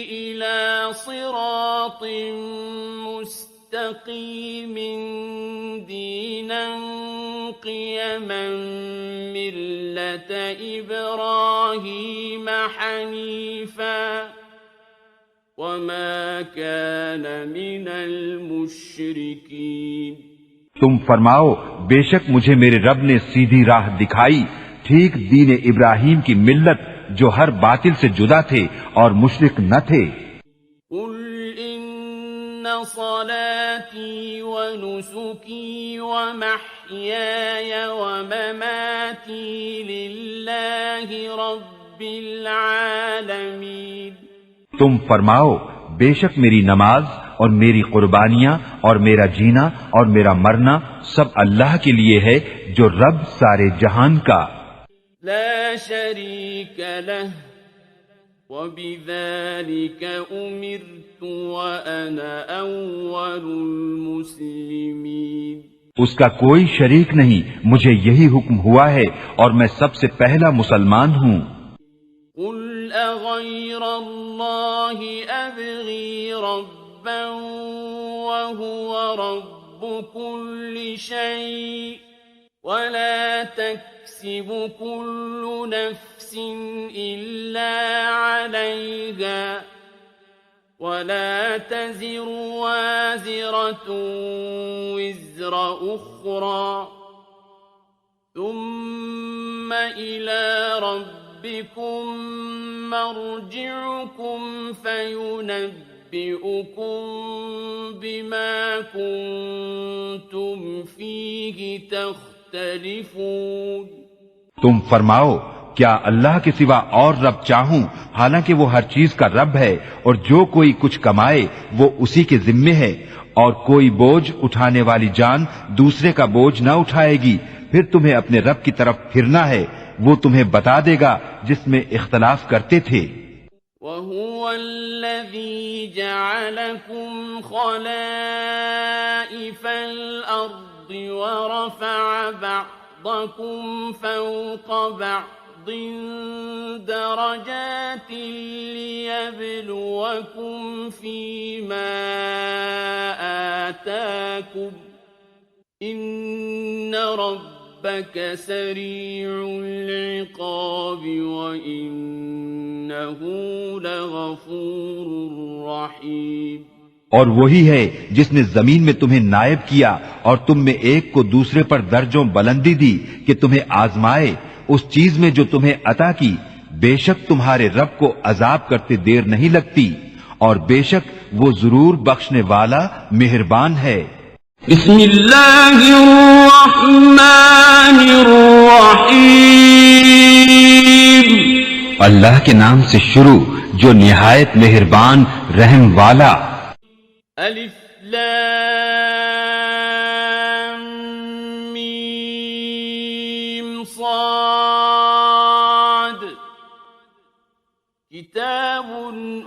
إلى صراط مستقيم دينا قيما ملة إبراهيم حنيفا وما كان من المشركين۔ تم فرماؤ بے شک مجھے میرے رب نے سیدھی راہ دکھائی، ٹھیک دین ابراہیم کی ملت جو ہر باطل سے جدا تھے اور مشرک نہ تھے۔ قل إن صلاتي ونسكي ومحياي ومماتي لله رب العالمين۔ تم فرماؤ بے شک میری نماز اور میری قربانیاں اور میرا جینا اور میرا مرنا سب اللہ کے لیے ہے جو رب سارے جہان کا۔ لا شريك له وبذلك أمرت وأنا أول المسلمين۔ اس کا کوئی شریک نہیں، مجھے یہی حکم ہوا ہے اور میں سب سے پہلا مسلمان ہوں۔ قل أغير الله أبغي ربا وهو رب كل شيء ولا تكسب كل نفس إلا عليها ولا تزر وازرة وزر أخرى ثم إلى ربكم مرجعكم فينبئكم بما كنتم فيه تختلفون۔ تم فرماؤ کیا اللہ کے سوا اور رب چاہوں، حالانکہ وہ ہر چیز کا رب ہے، اور جو کوئی کچھ کمائے وہ اسی کے ذمے ہے، اور کوئی بوجھ اٹھانے والی جان دوسرے کا بوجھ نہ اٹھائے گی، پھر تمہیں اپنے رب کی طرف پھرنا ہے، وہ تمہیں بتا دے گا جس میں اختلاف کرتے تھے۔ وَهُوَ الَّذِي جَعَلَكُمْ خَلَائِفَ الْأَرْضِ وَرَفَعَ بَعْضَكُمْ فَوْقَ بَعْضٍ دَرَجَاتٍ لِيَبْلُوَكُمْ فِيمَا آتَاكُمْ إِنَّ رَبَّكَ سَرِيعُ الْعِقَابِ وَإِنَّهُ لَغَفُورٌ رَحِيمٌ۔ اور وہی ہے جس نے زمین میں تمہیں نائب کیا اور تم میں ایک کو دوسرے پر درجوں بلندی دی کہ تمہیں آزمائے اس چیز میں جو تمہیں عطا کی، بے شک تمہارے رب کو عذاب کرتے دیر نہیں لگتی، اور بے شک وہ ضرور بخشنے والا مہربان ہے۔ بسم اللہ الرحمن الرحیم، اللہ کے نام سے شروع جو نہایت مہربان رحم والا۔ الف لام میم صاد کتاب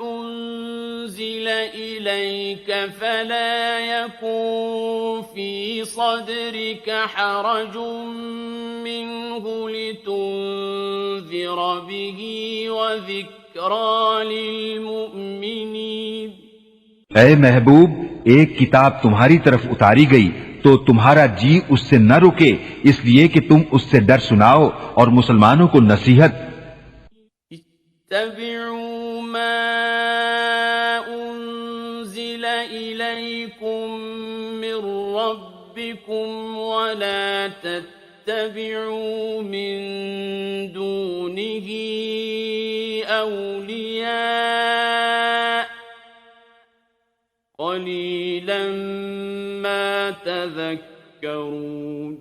انزل الیک فلا یکن فی صدرک حرج منه لتنذر به وذکرى للمؤمنین۔ اے محبوب ایک کتاب تمہاری طرف اتاری گئی تو تمہارا جی اس سے نہ رکے، اس لیے کہ تم اس سے ڈر سناؤ اور مسلمانوں کو نصیحت۔ اتبعوا ما انزل الیکم من ربکم ولا تتبعوا من دونه أولياء قليلا ما تذكرون۔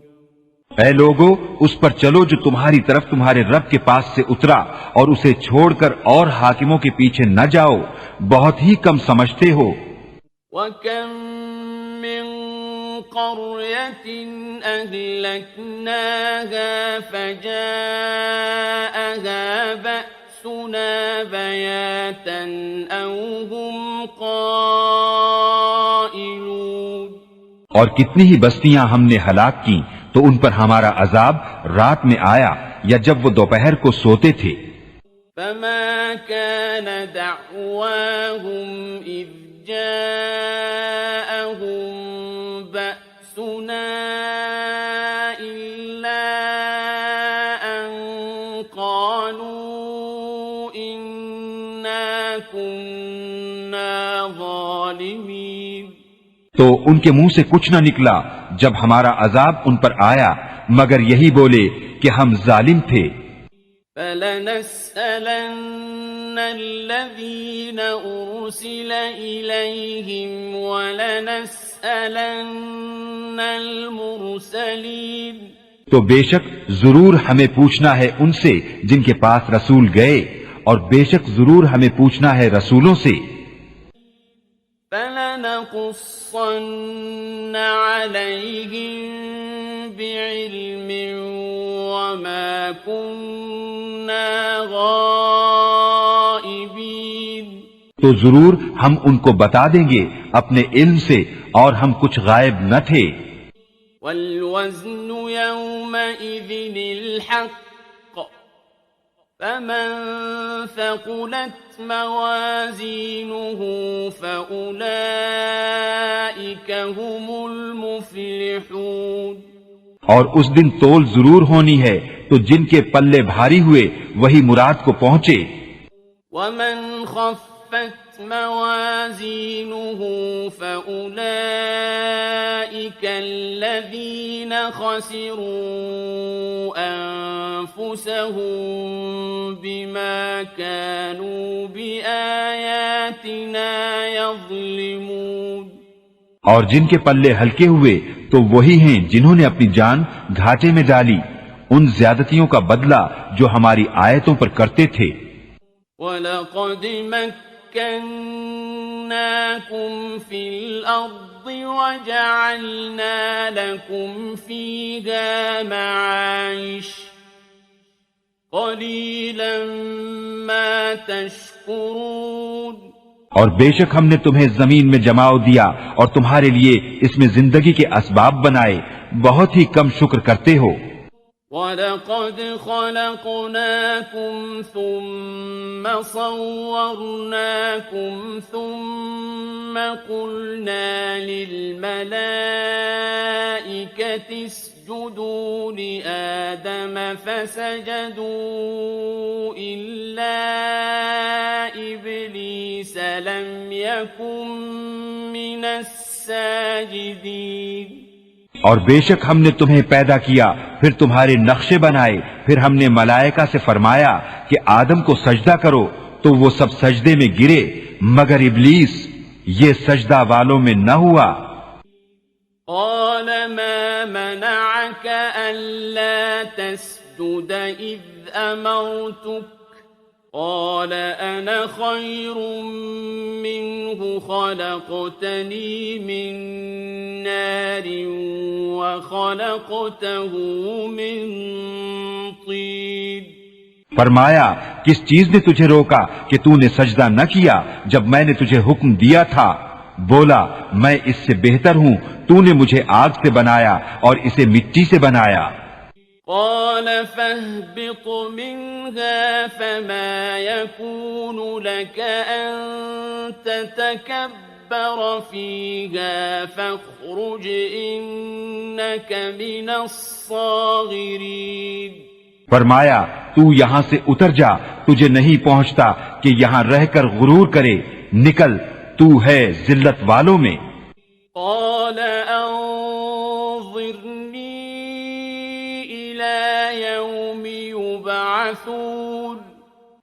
اے لوگو، اس پر چلو جو تمہاری طرف تمہارے رب کے پاس سے اترا، اور اسے چھوڑ کر اور حاکموں کے پیچھے نہ جاؤ، بہت ہی کم سمجھتے ہو۔ وَكَم مِّن قَرْيَةٍ أَهْلَكْنَاهَا فَجَاءَهَا بَأْسُنَا بَيَاتًا أَوْ هُمْ قَائِلُونَ۔ اور کتنی ہی بستیاں ہم نے ہلاک کی تو ان پر ہمارا عذاب رات میں آیا یا جب وہ دوپہر کو سوتے تھے۔ فَمَا كَانَ دَعْوَاهُمْ إِذْ جَاءَهُم بَأْسُنَا إِلَّا أَن قَالُوا إِنَّا كُنَّا ظَالِمِينَ۔ تو ان کے منہ سے کچھ نہ نکلا جب ہمارا عذاب ان پر آیا مگر یہی بولے کہ ہم ظالم تھے۔ فَلَنَسْأَلَنَّ الَّذِينَ أُرْسِلَ إِلَيْهِمْ وَلَنَسْأَلَنَّ الْمُرْسَلِينَ۔ تو بے شک ضرور ہمیں پوچھنا ہے ان سے جن کے پاس رسول گئے، اور بے شک ضرور ہمیں پوچھنا ہے رسولوں سے۔ فَلَنَقُصَّنَّ عَلَيْهِم بِعِلْمٍ وَمَا كُنَّا غَائِبِينَ۔ تو ضرور ہم ان کو بتا دیں گے اپنے علم سے، اور ہم کچھ غائب نہ تھے۔ وَالْوَزْنُ يَوْمَئِذٍ الْحَقُّ فَمَن ثَقُلَتْ مَوَازِينُهُ فَأُولَئِكَ هُمُ الْمُفْلِحُونَ۔ اور اس دن تول ضرور ہونی ہے، تو جن کے پلے بھاری ہوئے وہی مراد کو پہنچے۔ وَمَنْ خَفَّتْ مَوَازِينُهُ فَأُولَئِكَ الَّذِينَ خَسِرُوا أَنفُسَهُم بِمَا كَانُوا بِآيَاتِنَا يَظْلِمُونَ۔ اور جن کے پلے ہلکے ہوئے تو وہی ہیں جنہوں نے اپنی جان گھاٹے میں ڈالی ان زیادتیوں کا بدلہ جو ہماری آیتوں پر کرتے تھے۔ وَلَقَدْ مَكَّنَّاكُمْ فِي الْأَرْضِ وَجَعَلْنَا لَكُمْ فِيهَا مَعَايِشَ قَلِيلًا مَا تَشْكُرُونَ۔ اور بے شک ہم نے تمہیں زمین میں جماؤ دیا اور تمہارے لیے اس میں زندگی کے اسباب بنائے، بہت ہی کم شکر کرتے ہو۔ وَلَقَدْ خَلَقْنَاكُمْ ثُمَّ صَوَّرْنَاكُمْ ثُمَّ قُلْنَا لِلْمَلَائِكَةِ اسْجُدُوا لِآدَمَ فَسَجَدُوا إِلَّا إِبْلِيسَ لَمْ يَكُن مِّنَ السَّاجِدِينَ۔ اور بے شک ہم نے تمہیں پیدا کیا، پھر تمہارے نقشے بنائے، پھر ہم نے ملائکہ سے فرمایا کہ آدم کو سجدہ کرو تو وہ سب سجدے میں گرے مگر ابلیس یہ سجدہ والوں میں نہ ہوا۔ قال ما منعك ألا تسجد إذ أمرتك قال أنا خير منه خلقتني من نار وخلقته من طين۔ فرمایا کس چیز نے تجھے روکا کہ تو نے سجدہ نہ کیا جب میں نے تجھے حکم دیا تھا؟ بولا میں اس سے بہتر ہوں، تو نے مجھے آگ سے بنایا اور اسے مٹی سے بنایا۔ قال فاهبط منها فما يكون لك أن تتكبر فيها فاخرج إنك من الصاغرين۔ فرمایا تو یہاں سے اتر جا، تجھے نہیں پہنچتا کہ یہاں رہ کر غرور کرے، نکل تو ہے ذلت والوں میں۔ قال انظرنی يبعثون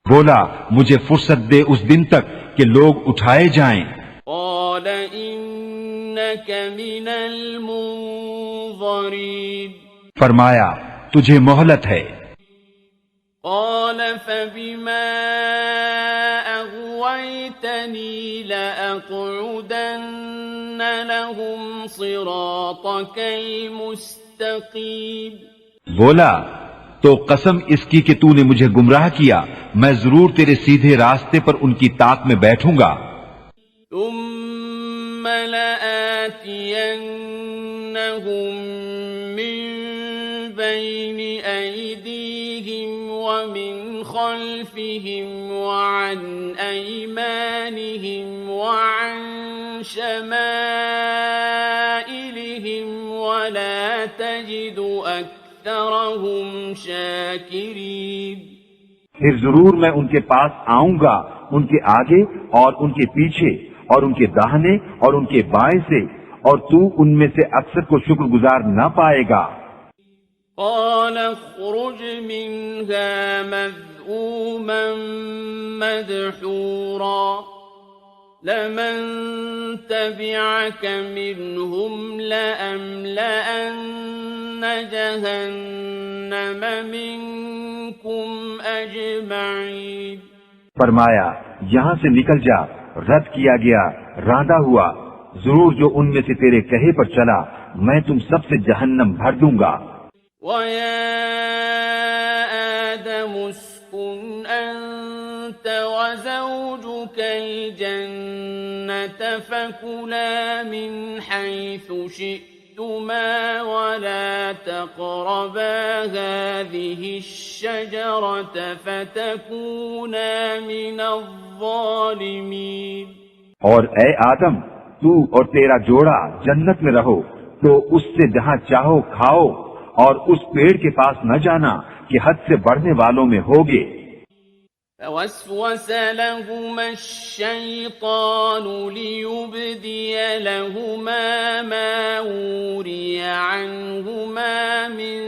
بولا مجھے فرصت دے اس دن تک کہ لوگ اٹھائے جائیں. قال إنك من المنظرين فرمایا تجھے مہلت ہے. قال فبما أغويتني لأقعدن لهم صراطك المستقيم. بولا تو قسم اس کی کہ تو نے مجھے گمراہ کیا، میں ضرور تیرے سیدھے راستے پر ان کی طاق میں بیٹھوں گا. ثم لآتينهم من بين أيديهم ومن خلفهم وعن أيمانهم وعن شمائلهم ولا تجد أكثرهم شاكرين. پھر ضرور میں ان کے پاس آؤں گا، ان کے آگے اور ان کے پیچھے اور ان کے داہنے اور ان کے بائیں سے، اور تو ان میں سے اکثر کو شکر گزار نہ پائے گا. قال اخرج منها مذءوما مدحورا لمن تبعك منهم لأملأن جهنم منكم أجمعين. فرمایا یہاں سے نکل جا، رد کیا گیا، راندا ہوا، ضرور جو ان میں سے تیرے کہے پر چلا میں تم سب سے جہنم بھر دوں گا. وَيَا آدَمُ اسْكُنْ أَنْتَ وَزَوْجُكَ الْجَنَّةَ فَكُلَا مِنْ حَيْثُ شِئْتُمَا وَلَا تَقْرَبَا هَذِهِ الشَّجَرَةَ فَتَكُونَا مِنَ الظَّالِمِينَ. اور اے آدم تو اور تیرا جوڑا جنت میں رہو، تو اس سے جہاں چاہو کھاؤ اور اس پیڑ کے پاس نہ جانا کہ حد سے بڑھنے والوں میں ہوگے. فوسوس لهما الشيطان ليبدي لهما ما وري عنهما من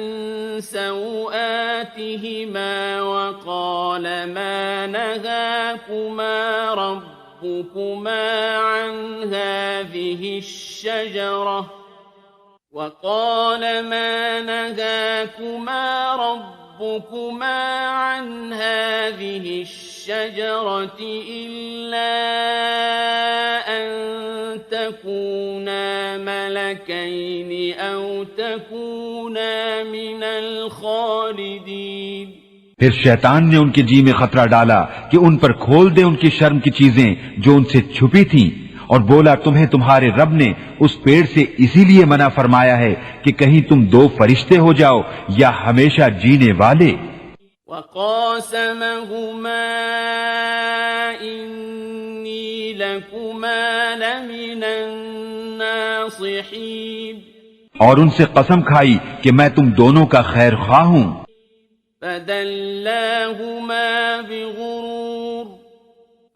سوآتهما وقال ما نهاكما ربكما عن هذه الشجرة عن هذه الشجرة إلا أن تكونا ملكين أو تكونا من الخالدين. پھر شیطان نے ان کے جی میں خطرہ ڈالا کہ ان پر کھول دے ان کی شرم کی چیزیں جو ان سے چھپی تھیں، اور بولا تمہیں تمہارے رب نے اس پیڑ سے اسی لیے منع فرمایا ہے کہ کہیں تم دو فرشتے ہو جاؤ یا ہمیشہ جینے والے. وَقَاسَمَهُمَا إِنِّي لَكُمَا لَمِنَ النَّاصِحِينَ. اور ان سے قسم کھائی کہ میں تم دونوں کا خیر خواہ ہوں. فَدَلَّاهُمَا بِغُرُورٍ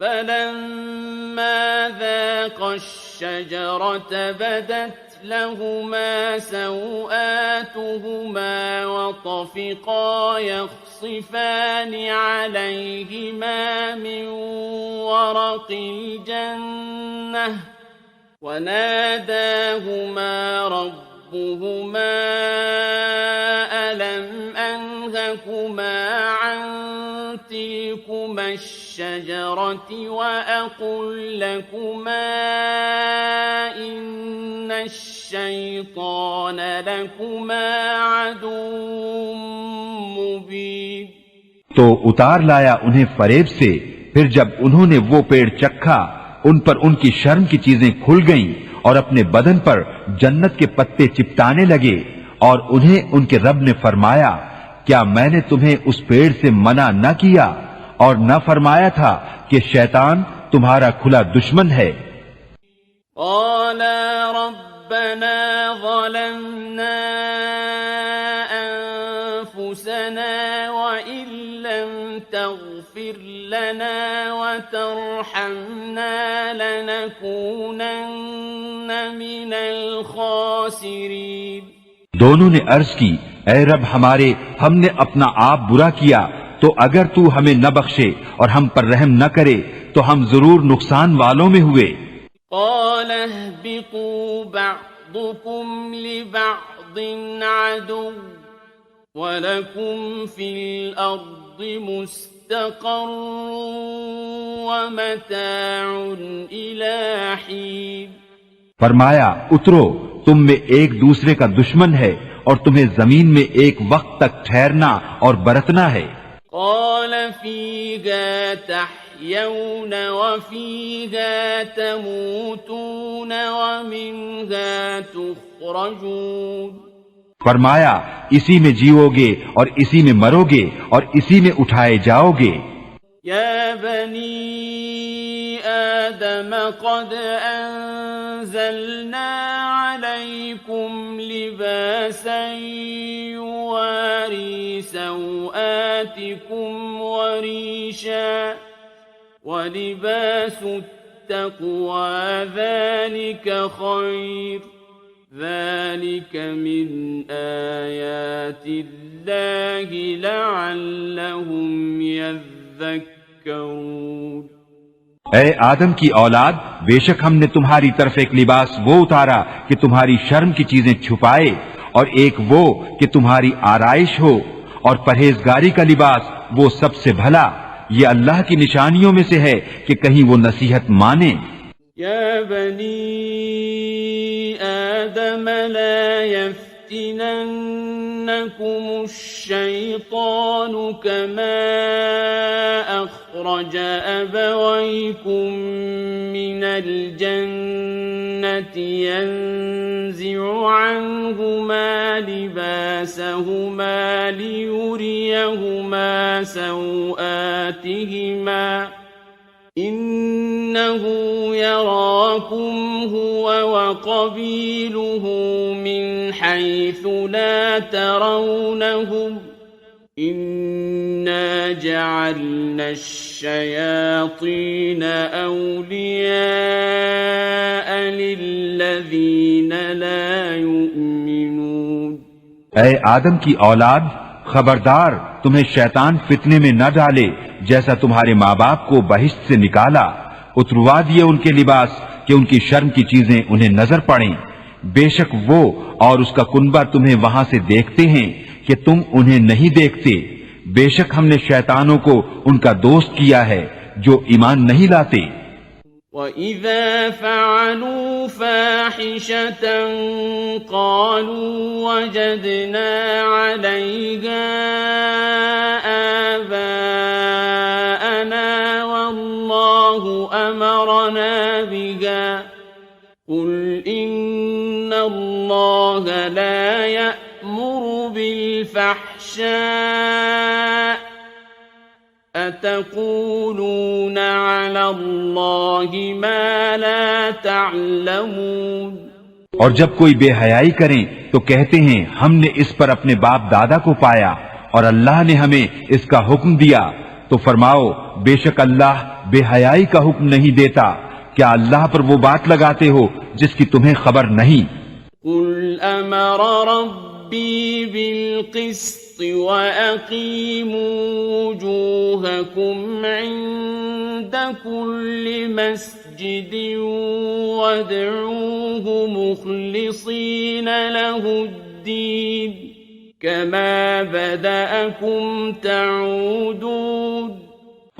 فَلَمَّا ذَاقَا الشَّجَرَةَ بَدَتْ لَهُمَا سَوْآتُهُمَا وَطَفِقَا يَخْصِفَانِ عَلَيْهِمَا مِنْ وَرَقِ الْجَنَّةِ وَنَادَاهُمَا رَبُّهُمَا أَلَمْ أَنْهَكُمَا عَنْ تِلْكُمَا الشَّجَرَةِ وَأَقُلْ لَكُمَا إِنَّ الشَّيْطَانَ لَكُمَا عَدُوٌّ مُبِينٌ. تو اتار لایا انہیں فریب سے. پھر جب انہوں نے وہ پیڑ چکھا ان پر ان کی شرم کی چیزیں کھل گئیں اور اپنے بدن پر جنت کے پتے چپٹانے لگے، اور انہیں ان کے رب نے فرمایا کیا میں نے تمہیں اس پیڑ سے منع نہ کیا اور نہ فرمایا تھا کہ شیطان تمہارا کھلا دشمن ہے. قَالَا رَبَّنَا ظَلَمْنَا أَنفُسَنَا وَإِن لَّمْ تَغْفِرْ لَنَا وَتَرْحَمْنَا لَنَكُونَنَّ مِنَ الْخَاسِرِينَ. دونوں نے عرض کی اے رب ہمارے، ہم نے اپنا آپ برا کیا، تو اگر تو ہمیں نہ بخشے اور ہم پر رحم نہ کرے تو ہم ضرور نقصان والوں میں ہوئے۔ قال اهبطوا بعضكم لبعض عدو وَلَكُمْ فِي الْأَرْضِ مُسْتَقَرٌّ وَمَتَاعٌ إِلَىٰ حِينٍ۔ فرمایا اترو، تم میں ایک دوسرے کا دشمن ہے اور تمہیں زمین میں ایک وقت تک ٹھہرنا اور برتنا ہے۔ قَالَ فِيهَا تَحْيَوْنَ وَفِيهَا تَمُوتُونَ وَمِنْهَا تُخْرَجُونَ۔ فرمایا اسی میں جیو گے اور اسی میں مرو گے اور اسی میں اٹھائے جاؤ گے۔ یا بنی آدم قد انزلنا علیکم لباسا یواری سوآتکم وریشا ولباس التقوى ذلك خیر ذلك من آیات اللہ لعلهم یذکرون۔ اے آدم کی اولاد، بے شک ہم نے تمہاری طرف ایک لباس وہ اتارا کہ تمہاری شرم کی چیزیں چھپائے، اور ایک وہ کہ تمہاری آرائش ہو، اور پرہیزگاری کا لباس وہ سب سے بھلا۔ یہ اللہ کی نشانیوں میں سے ہے کہ کہیں وہ نصیحت مانے۔ یا بنی آدم لا يفتننكم الشيطان كما أخرج أبويكم من الجنة ينزع عنهما لباسهما ليريهما سوآتهما إنه يراكم هو وقبيله من حيث لا ترونهم إنا جعلنا الشياطين أولياء للذين لا يؤمنون۔ اے آدم کی اولاد، خبردار تمہیں شیطان فتنے میں نہ ڈالے جیسا تمہارے ماں باپ کو بہشت سے نکالا، اتروا دیے ان کے لباس کہ ان کی شرم کی چیزیں انہیں نظر پڑیں۔ بے شک وہ اور اس کا کنبہ تمہیں وہاں سے دیکھتے ہیں کہ تم انہیں نہیں دیکھتے۔ بے شک ہم نے شیطانوں کو ان کا دوست کیا ہے جو ایمان نہیں لاتے۔ وَإِذَا فَعَلُوا فَاحِشَةً قَالُوا وَجَدْنَا عَلَيْهَا آبَاءَنَا وَاللَّهُ أَمَرَنَا بِهَا قُلْ إِنَّ اللَّهَ لَا يَأْمُرُ بِالْفَحْشَاءِ أَتَقُولُونَ عَلَى اللَّهِ مَا لَا تَعْلَمُونَ۔ اور جب کوئی بے حیائی کریں تو کہتے ہیں ہم نے اس پر اپنے باپ دادا کو پایا اور اللہ نے ہمیں اس کا حکم دیا، تو فرماؤ بے شک اللہ بے حیائی کا حکم نہیں دیتا۔ کیا اللہ پر وہ بات لگاتے ہو جس کی تمہیں خبر نہیں؟ قُلْ أَمَرَ رَبِّي بِالْقِسْطِ وَأَقِيمُوا وُجُوهَكُمْ عِندَ كُلِّ مَسْجِدٍ وَادْعُوهُ مُخْلِصِينَ لَهُ الدِّينَ كَمَا بَدَأَكُمْ تَعُودُونَ۔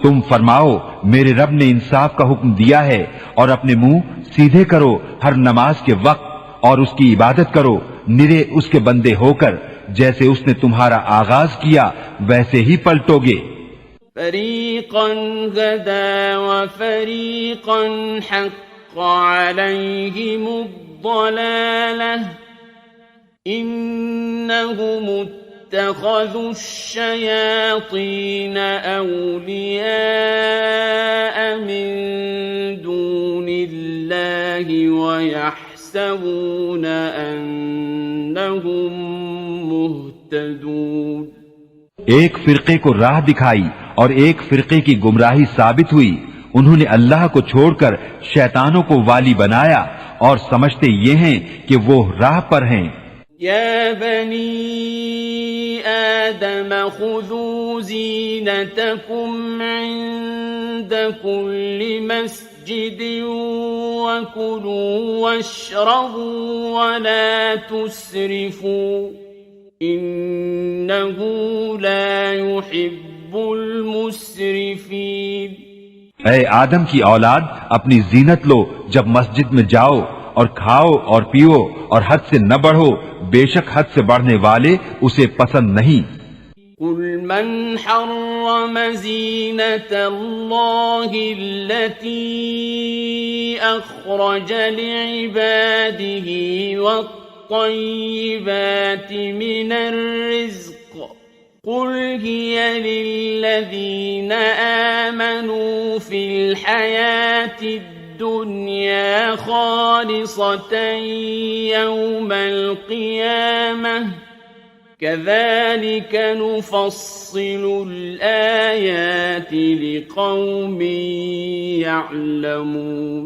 تم فرماؤ میرے رب نے انصاف کا حکم دیا ہے اور اپنے منہ سیدھے کرو ہر نماز کے وقت اور اس کی عبادت کرو نرے اس کے بندے ہو کر، جیسے اس نے تمہارا آغاز کیا ویسے ہی پلٹو گے۔ فریقا هدى وفریقا حق علیہم الضلالة انہم اتخذوا الشیاطین اولیاء من دون اللہ ویحسبون انہم مہتدون۔ ایک فرقے کو راہ دکھائی اور ایک فرقے کی گمراہی ثابت ہوئی، انہوں نے اللہ کو چھوڑ کر شیطانوں کو والی بنایا اور سمجھتے یہ ہیں کہ وہ راہ پر ہیں۔ يا بني آدم خذوا زينتكم عند كل مسجد وكلوا واشربوا ولا تسرفوا إنه لا يحب المسرفين۔ اے آدم کی اولاد، اپنی زینت لو جب مسجد میں جاؤ، اور کھاؤ اور پیو اور حد سے نہ بڑھو، بے شک حد سے بڑھنے والے اسے پسند نہیں۔ قل من حرم زینة اللہ التي اخرج لعباده والطیبات من الرزق قل هي للذین آمنوا في الحیاة الدنيا خالصة يوم القيامة كذلك نفصل الآيات لقوم يعلمون۔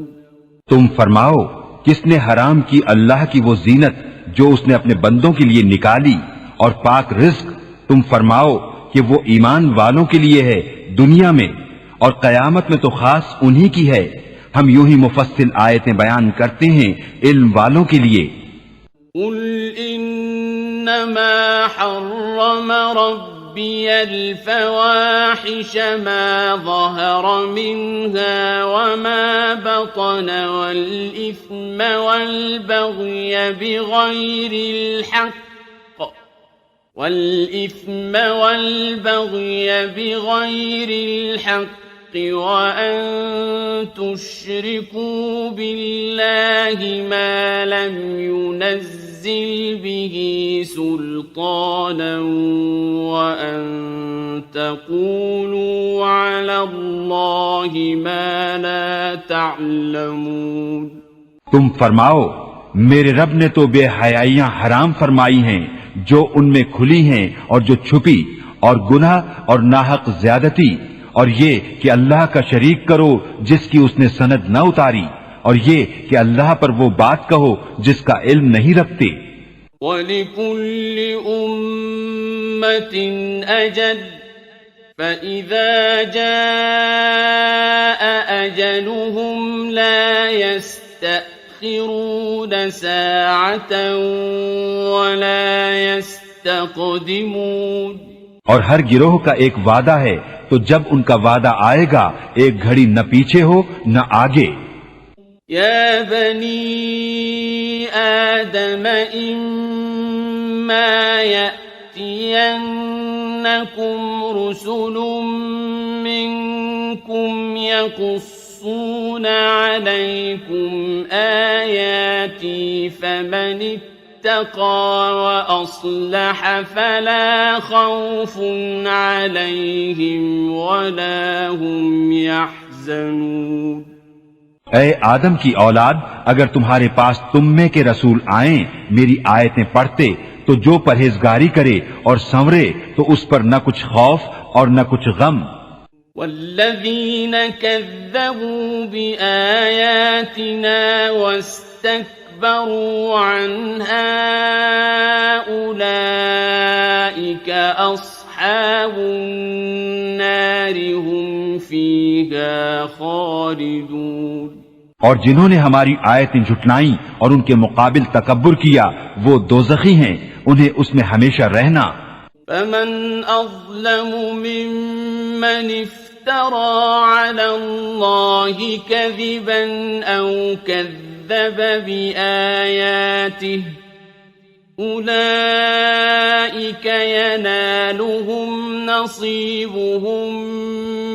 تم فرماؤ، کس نے حرام کی اللہ کی وہ زینت جو اس نے اپنے بندوں کے لیے نکالی اور پاک رزق؟ تم فرماؤ کہ وہ ایمان والوں کے لیے ہے دنیا میں، اور قیامت میں تو خاص انہی کی ہے۔ ہم یوں ہی مفصل آیتیں بیان کرتے ہیں علم والوں کے لیے۔ قل انما حرم ربی الفواحش ما ظهر منها وما بطن والإثم والبغي بغير الحق وأن تشركوا بالله ما لم ينزل به سلطانا وأن تقولوا على الله ما لا تعلمون۔ تم فرماؤ، میرے رب نے تو بے حیائیاں حرام فرمائی ہیں، جو ان میں کھلی ہیں اور جو چھپی، اور گناہ اور ناحق زیادتی، اور یہ کہ اللہ کا شریک کرو جس کی اس نے سند نہ اتاری، اور یہ کہ اللہ پر وہ بات کہو جس کا علم نہیں رکھتے۔ وَلِكُلِّ أُمَّةٍ أَجَلٌ فَإِذَا جَاءَ أَجَلُهُمْ لَا يَسْتَأْخِرُونَ سَاعَةً وَلَا يَسْتَقْدِمُونَ۔ اور ہر گروہ کا ایک وعدہ ہے، تو جب ان کا وعدہ آئے گا ایک گھڑی نہ پیچھے ہو نہ آگے۔ یا بنی آدم اما یأتینکم رسل منکم یقصون علیکم آیاتی فمن اتقى وأصلح فلا خوف عليهم ولا هم يحزنون۔ اے آدم کی اولاد، اگر تمہارے پاس تم میں کے رسول آئیں میری آیتیں پڑھتے تو جو پرہیزگاری کرے اور سنورے تو اس پر نہ کچھ خوف اور نہ کچھ غم۔ والذین كذبوا بآیاتنا واستكبروا عنها أولئك أصحاب النار هم فيها خالدون۔ اور جنہوں نے ہماری آیتیں جھٹلائیں اور ان کے مقابل تکبر کیا وہ دوزخی ہیں، انہیں اس میں ہمیشہ رہنا۔ فمن أظلم ممن افترى على الله كذبا أو كذب بآياته أولئك ينالهم نصيبهم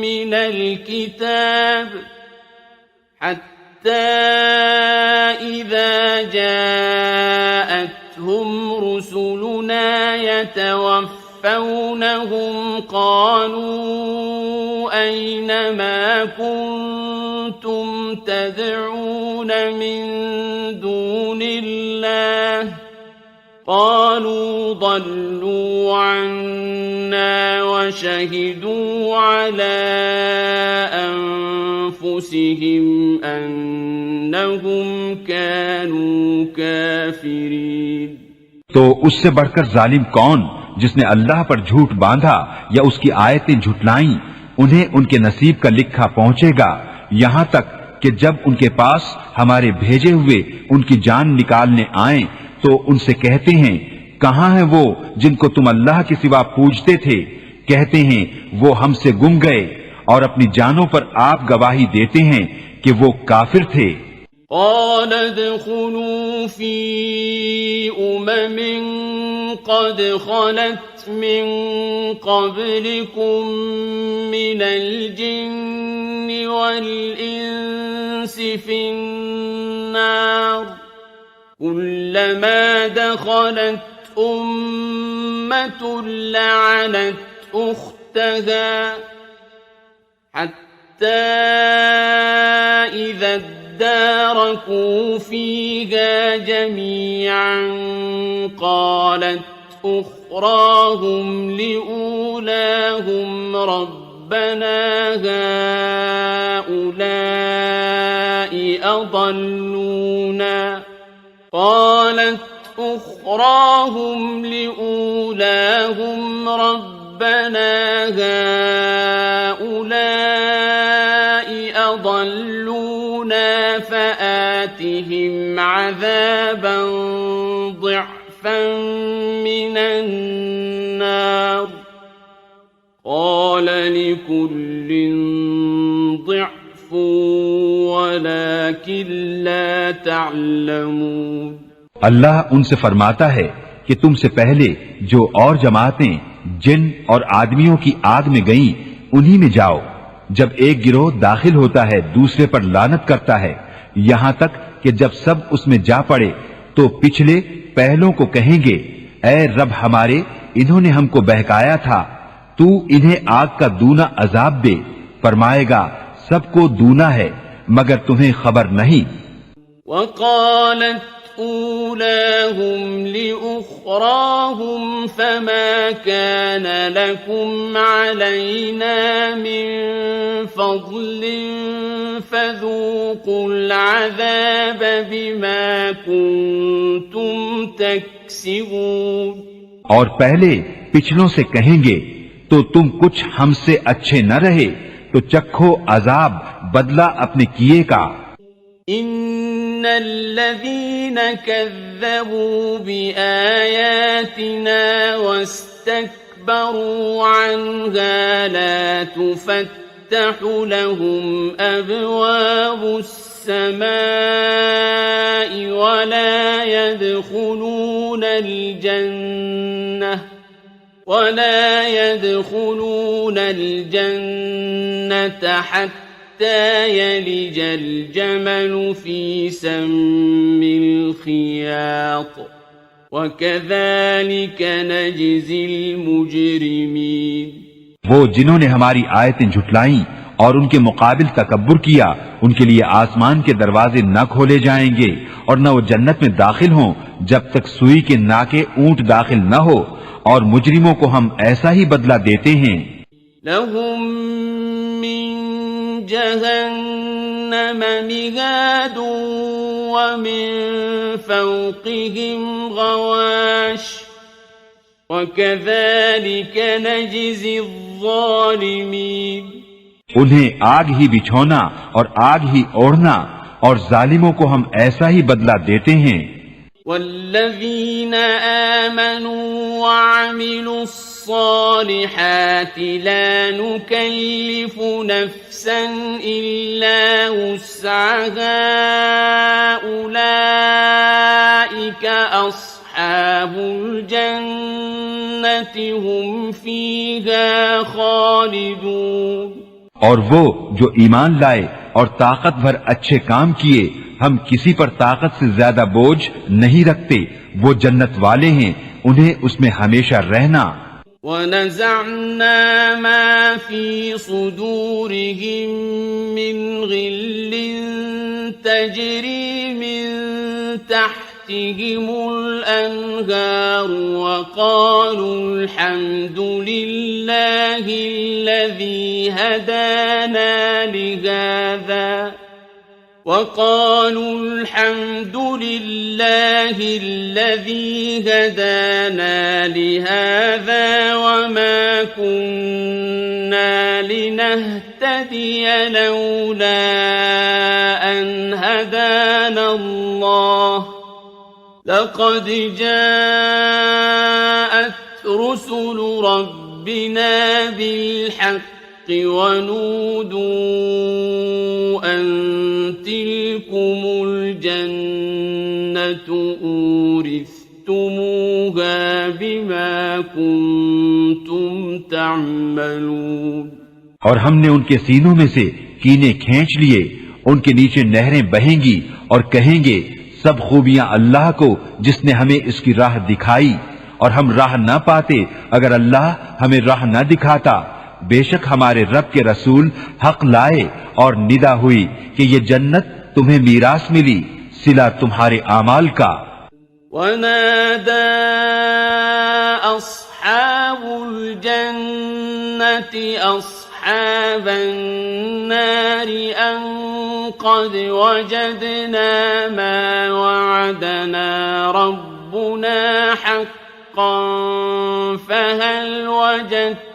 من الكتاب حتى إذا جاءتهم رسلنا يتوفونهم قالوا أين ما كنتم تدعون من دون الله قالوا ضلوا عنا وشهدوا على أنفسهم أنهم كانوا كافرين۔ تو اس سے بڑھ کر ظالم کون جس نے اللہ پر جھوٹ باندھا یا اس کی آیتیں جھٹلائیں؟ انہیں ان کے نصیب کا لکھا پہنچے گا، یہاں تک کہ جب ان کے پاس ہمارے بھیجے ہوئے ان کی جان نکالنے آئیں تو ان سے کہتے ہیں کہاں ہیں وہ جن کو تم اللہ کے سوا پوجتے تھے؟ کہتے ہیں وہ ہم سے گم گئے، اور اپنی جانوں پر آپ گواہی دیتے ہیں کہ وہ کافر تھے۔ قال ادخلوا في قد خلت من قبلكم من الجن والإنس في النار كلما دخلت أمة لعنت أختها حتى إذا اداركوا فيها جميعا قالت أخراهم لأولاهم ربنا هؤلاء أضلونا فآتهم عذابا ضعفا من النار قال لكل ضعف ولكن لا تعلمون۔ اللہ ان سے فرماتا ہے کہ تم سے پہلے جو اور جماعتیں جن اور آدمیوں کی آگ میں گئیں انہی میں جاؤ۔ جب ایک گروہ داخل ہوتا ہے دوسرے پر لعنت کرتا ہے، یہاں تک کہ جب سب اس میں جا پڑے تو پچھلے پہلوں کو کہیں گے اے رب ہمارے، انہوں نے ہم کو بہکایا تھا، تو انہیں آگ کا دونا عذاب دے۔ فرمائے گا سب کو دونا ہے مگر تمہیں خبر نہیں۔ وقالت أولاهم لأخراهم فما كان لكم علينا من فضل فذوقوا العذاب بما كنتم تكسبون۔ اور پہلے پچھلوں سے کہیں گے تو تم کچھ ہم سے اچھے نہ رہے تو چکھو عذاب بدلہ اپنے کیے کا۔ ان الذين كذبوا بآياتنا واستكبروا عنها لا تفتح لهم أبواب السماء ولا يدخلون الجنة حتى يلج الجمل في سم الخياط وكذلك نجزي المجرمين۔ وہ جنہوں نے ہماری آیتیں جھٹلائیں اور ان کے مقابل تکبر کیا ان کے لیے آسمان کے دروازے نہ کھولے جائیں گے اور نہ وہ جنت میں داخل ہوں جب تک سوئی کے ناکے اونٹ داخل نہ ہو، اور مجرموں کو ہم ایسا ہی بدلہ دیتے ہیں۔ لهم من جهنم مهاد ومن فوقهم غواش وكذلك نجزي الظالمين۔ انہیں آگ ہی بچھونا اور آگ ہی اوڑھنا، اور ظالموں کو ہم ایسا ہی بدلہ دیتے ہیں۔ والذین آمنوا وعملوا الصالحات لا نكلف نفسا إلا وسعها أولئك أصحاب الجنة هم فيها خالدون۔ اور وہ جو ایمان لائے اور طاقت بھر اچھے کام کیے، ہم کسی پر طاقت سے زیادہ بوجھ نہیں رکھتے، وہ جنت والے ہیں، انہیں اس میں ہمیشہ رہنا۔ وَنَزَعْنَا مَا فِي صُدُورِهِم مِّن غِلٍّ تَجْرِي مِن تَحْتِهِمُ الْأَنْهَارُ وَقَالُوا الْحَمْدُ لِلَّهِ الَّذِي هَدَانَا لِهَذَا وقالوا الحمد لله الذي هدانا لهذا وما كنا لنهتدي لولا أن هدانا الله لقد جاءت رسل ربنا بالحق ونودوا أن تلكم الجنة أورثتموها بما كنتم تعملون. اور ہم نے ان کے سینوں میں سے کینے کھینچ لیے، ان کے نیچے نہریں بہیں گی اور کہیں گے سب خوبیاں اللہ کو جس نے ہمیں اس کی راہ دکھائی، اور ہم راہ نہ پاتے اگر اللہ ہمیں راہ نہ دکھاتا. بے شک ہمارے رب کے رسول حق لائے اور ندا ہوئی کہ یہ جنت تمہیں میراث ملی صلہ تمہارے اعمال کا. وَنَادَى أَصْحَابُ الْجَنَّةِ أَصْحَابَ النَّارِ أَن قَدْ وَجَدْنَا مَا وَعَدَنَا رَبُّنَا حَقًّا فَهَلْ وَجَدتُّم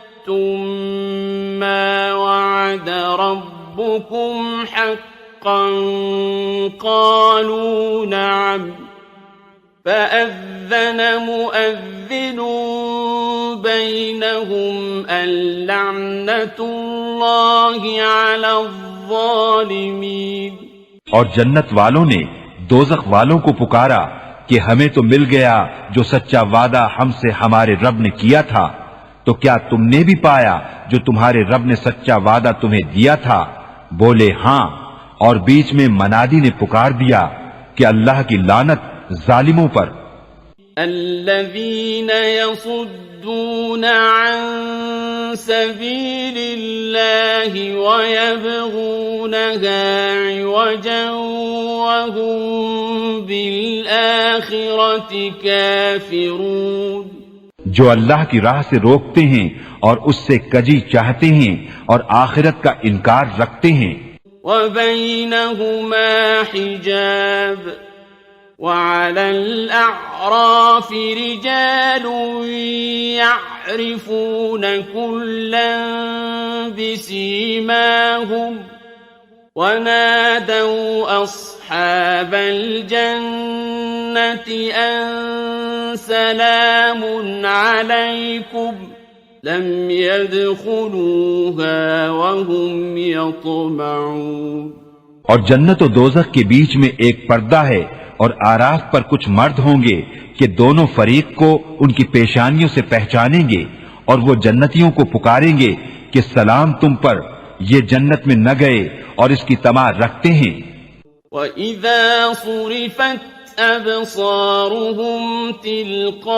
مَّا وَعَدَ رَبُّكُمْ حَقًّا قَالُوا نَعَمْ فَأَذَّنَ مُؤَذِّنٌ بَيْنَهُمْ اللَّعْنَةُ اللَّهِ عَلَى الظَّالِمِينَ. اور جنت والوں نے دوزخ والوں کو پکارا کہ ہمیں تو مل گیا جو سچا وعدہ ہم سے ہمارے رب نے کیا تھا، تو کیا تم نے بھی پایا جو تمہارے رب نے سچا وعدہ تمہیں دیا تھا؟ بولے ہاں، اور بیچ میں منادی نے پکار دیا کہ اللہ کی لعنت ظالموں پر. الذين يصدون عن سبيل الله ويبغونها عوجا وهم بالآخرة كافرون. جو اللہ کی راہ سے روکتے ہیں اور اس سے کجی چاہتے ہیں اور آخرت کا انکار رکھتے ہیں. وبينهما حجاب وعلى الأعراف رجال يعرفون كلا بسيماهم ونادوا أصحاب الجنة أن سلام عليكم لم يدخلوها وهم يطمعون. اور جنت و دوزخ کے بیچ میں ایک پردہ ہے، اور آراف پر کچھ مرد ہوں گے کہ دونوں فریق کو ان کی پیشانیوں سے پہچانیں گے، اور وہ جنتیوں کو پکاریں گے کہ سلام تم پر، یہ جنت میں نہ گئے اور اس کی طمع رکھتے ہیں. وَإِذَا صُرِفَتْ أَبْصَارُهُمْ تِلْقَاءَ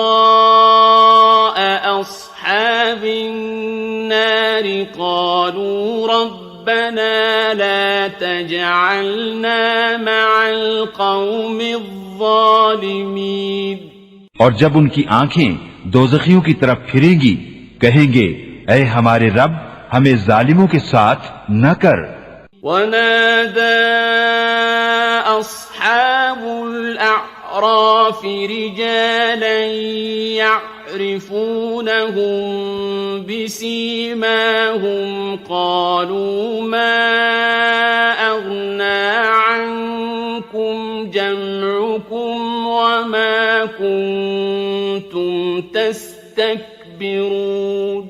أَصْحَابِ النَّارِ قَالُوا رَبَّنَا لَا تَجْعَلْنَا مَعَ الْقَوْمِ الظَّالِمِينَ. اور جب ان کی آنکھیں دوزخیوں کی طرف پھریں گی کہیں گے اے ہمارے رب ہمیں ظالموں کے ساتھ نہ کر. وَنَادَى أَصْحَابُ الْأَعْرَافِ رِجَالًا يَعْرِفُونَهُم بِسِيمَاهُمْ قَالُوا مَا أَغْنَىٰ عَنكُمْ جَمْعُكُمْ وَمَا كُنتُمْ تَسْتَكْبِرُونَ.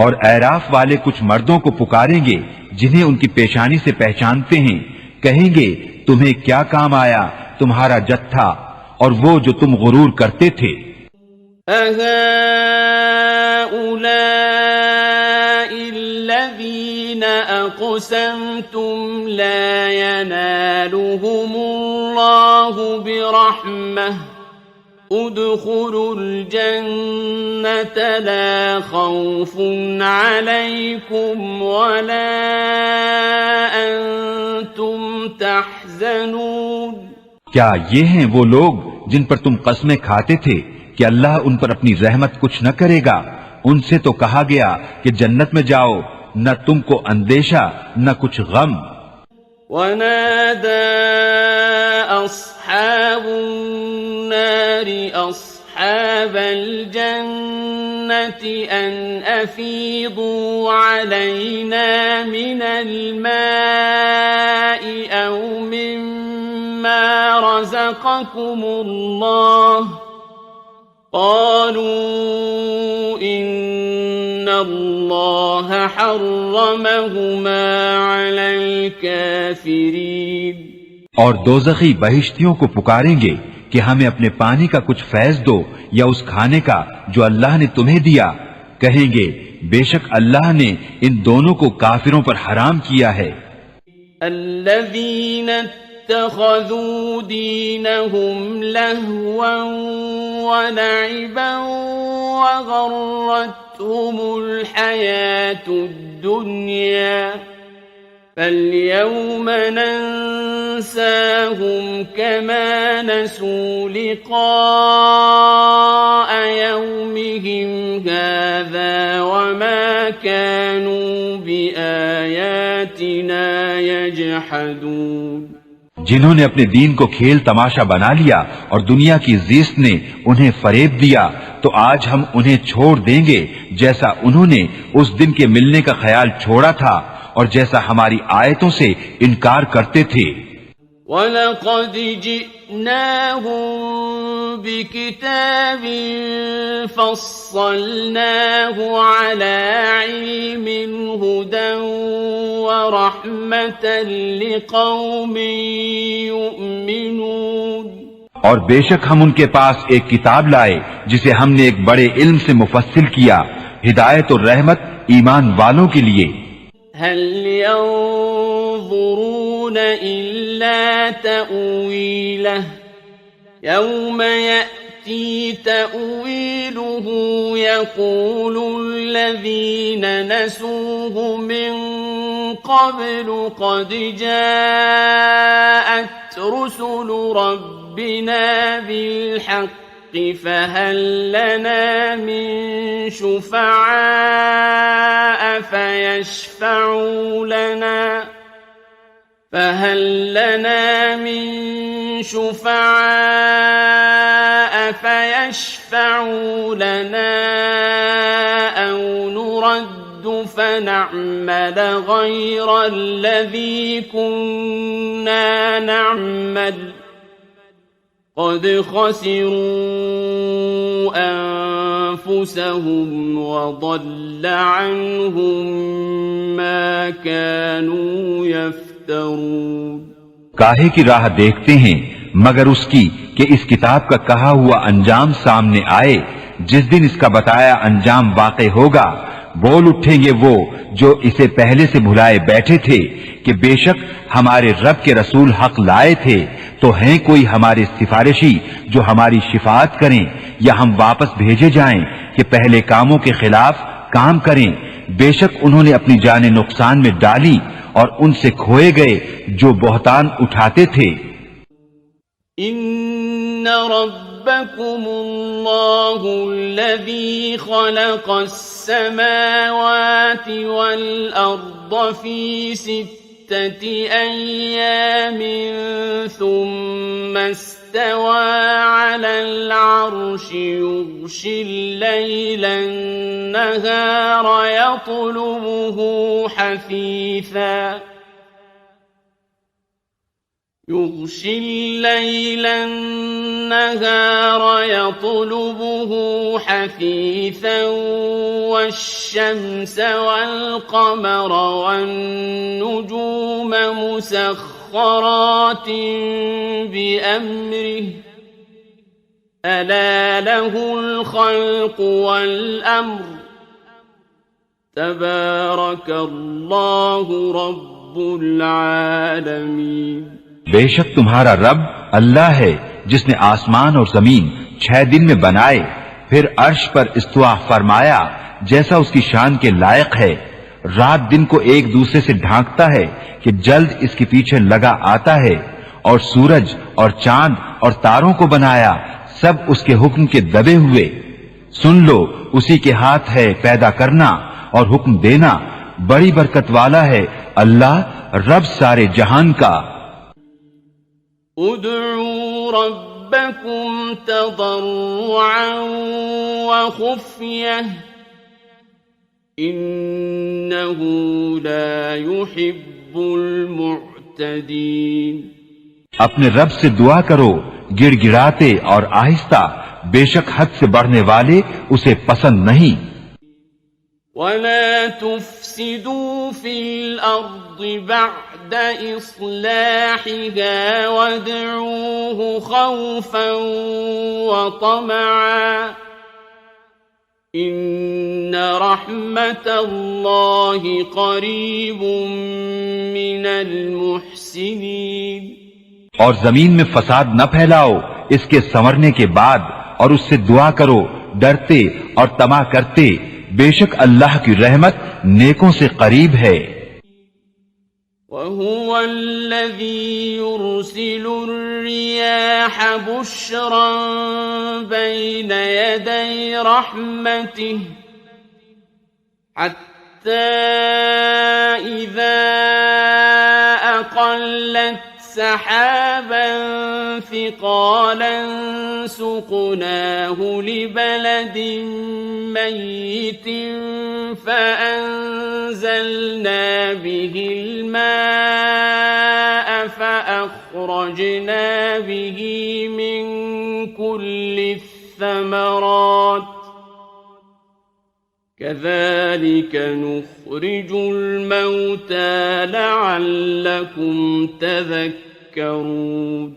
اور اعراف والے کچھ مردوں کو پکاریں گے جنہیں ان کی پیشانی سے پہچانتے ہیں، کہیں گے تمہیں کیا کام آیا تمہارا جتھا اور وہ جو تم غرور کرتے تھے. أَهَٰؤُلَاءِ الَّذِينَ أَقْسَمْتُمْ لَا يَنَالُهُمُ اللَّهُ بِرَحْمَةٍ ادخلوا الجنة لا خوف عليكم ولا أنتم تحزنون. کیا یہ ہیں وہ لوگ جن پر تم قسمیں کھاتے تھے کہ اللہ ان پر اپنی رحمت کچھ نہ کرے گا؟ ان سے تو کہا گیا کہ جنت میں جاؤ، نہ تم کو اندیشہ نہ کچھ غم. ونادى أصحاب النار أصحاب الجنة أن أفيضوا علينا من الماء أو مما رزقكم الله قالوا إن الله حرمهما على الكافرين. اور دوزخی بہشتیوں کو پکاریں گے کہ ہمیں اپنے پانی کا کچھ فیض دو یا اس کھانے کا جو اللہ نے تمہیں دیا. کہیں گے بے شک اللہ نے ان دونوں کو کافروں پر حرام کیا ہے. الذين اتخذوا دينهم لهوا ولعبا وغرتهم الحياة الدنيا فاليوم ننساهم كما نسوا لقاء يومهم هذا وما كانوا بآياتنا يجحدون. جنہوں نے اپنے دین کو کھیل تماشا بنا لیا اور دنیا کی زیست نے انہیں فریب دیا تو آج ہم انہیں چھوڑ دیں گے جیسا انہوں نے اس دن کے ملنے کا خیال چھوڑا تھا اور جیسا ہماری آیتوں سے انکار کرتے تھے. وَلَقَدْ جِئْنَاهُمْ بِكِتَابٍ فَصَّلْنَاهُ عَلَى عِلْمٍ هُدًى وَرَحْمَةً لِقَوْمٍ يُؤْمِنُونَ. اور بے شک ہم ان کے پاس ایک کتاب لائے جسے ہم نے ایک بڑے علم سے مفصل کیا، ہدایت اور رحمت ایمان والوں کے لیے. هل ينظرون إلا تأويله يوم يأتي تأويله يقول الذين نسوه من قبل قد جاءت رسل ربنا بالحق فهل لنا من شفعاء فيشفعوا لنا أو نرد فنعمل غير الذي كنا نعمل قد خسروا أنفسهم وضل عنهم ما كانوا يفترون. کاہے کی راہ دیکھتے ہیں مگر اس کی کہ اس کتاب کا کہا ہوا انجام سامنے آئے. جس دن اس کا بتایا انجام واقع ہوگا بول اٹھیں گے وہ جو اسے پہلے سے بھلائے بیٹھے تھے کہ بے شک ہمارے رب کے رسول حق لائے تھے، تو ہیں کوئی ہمارے سفارشی جو ہماری شفاعت کریں یا ہم واپس بھیجے جائیں کہ پہلے کاموں کے خلاف کام کریں. بے شک انہوں نے اپنی جانیں نقصان میں ڈالی اور ان سے کھوئے گئے جو بہتان اٹھاتے تھے. ان ربکم اللہ الذی خلق السماوات والارض فی ستة أيام ثم استوى على العرش يغشي الليل النهار يطلبه حثيثا والشمس والقمر والنجوم مسخرات بأمره ألا له الخلق والأمر تبارك الله رب العالمين. بے شک تمہارا رب اللہ ہے جس نے آسمان اور زمین 6 دن میں بنائے، پھر عرش پر استوا فرمایا جیسا اس کی شان کے لائق ہے. رات دن کو ایک دوسرے سے ڈھانکتا ہے کہ جلد اس کے پیچھے لگا آتا ہے، اور سورج اور چاند اور تاروں کو بنایا سب اس کے حکم کے دبے ہوئے. سن لو اسی کے ہاتھ ہے پیدا کرنا اور حکم دینا، بڑی برکت والا ہے اللہ رب سارے جہان کا۔ ادعوا ربكم تضرعا وخفية إنه لا يحب المعتدين۔ اپنے رب سے دعا کرو گڑ گڑاتے اور آہستہ، بے شک حد سے بڑھنے والے اسے پسند نہیں۔ ولا تفسدوا في الأرض بعد إصلاحها وادعوه خوفا وطمعا إن رحمة الله قريب من المحسنين۔ اور زمین میں فساد نہ پھیلاؤ اس کے سنورنے کے بعد، اور اس سے دعا کرو ڈرتے اور طمع کرتے، بے شک اللہ کی رحمت نیکوں سے قریب ہے۔ وَهُوَ الَّذِي يُرْسِلُ الرِّيَاحَ بُشْرًا بَيْنَ يَدَيْ رَحْمَتِهِ حَتَّى إِذَا أَقَلَّتْ سحابا ثقالا سقناه لبلد ميت فأنزلنا به الماء فأخرجنا به من كل الثمرات كذلك نخرج الموتى لعلكم تذكرون۔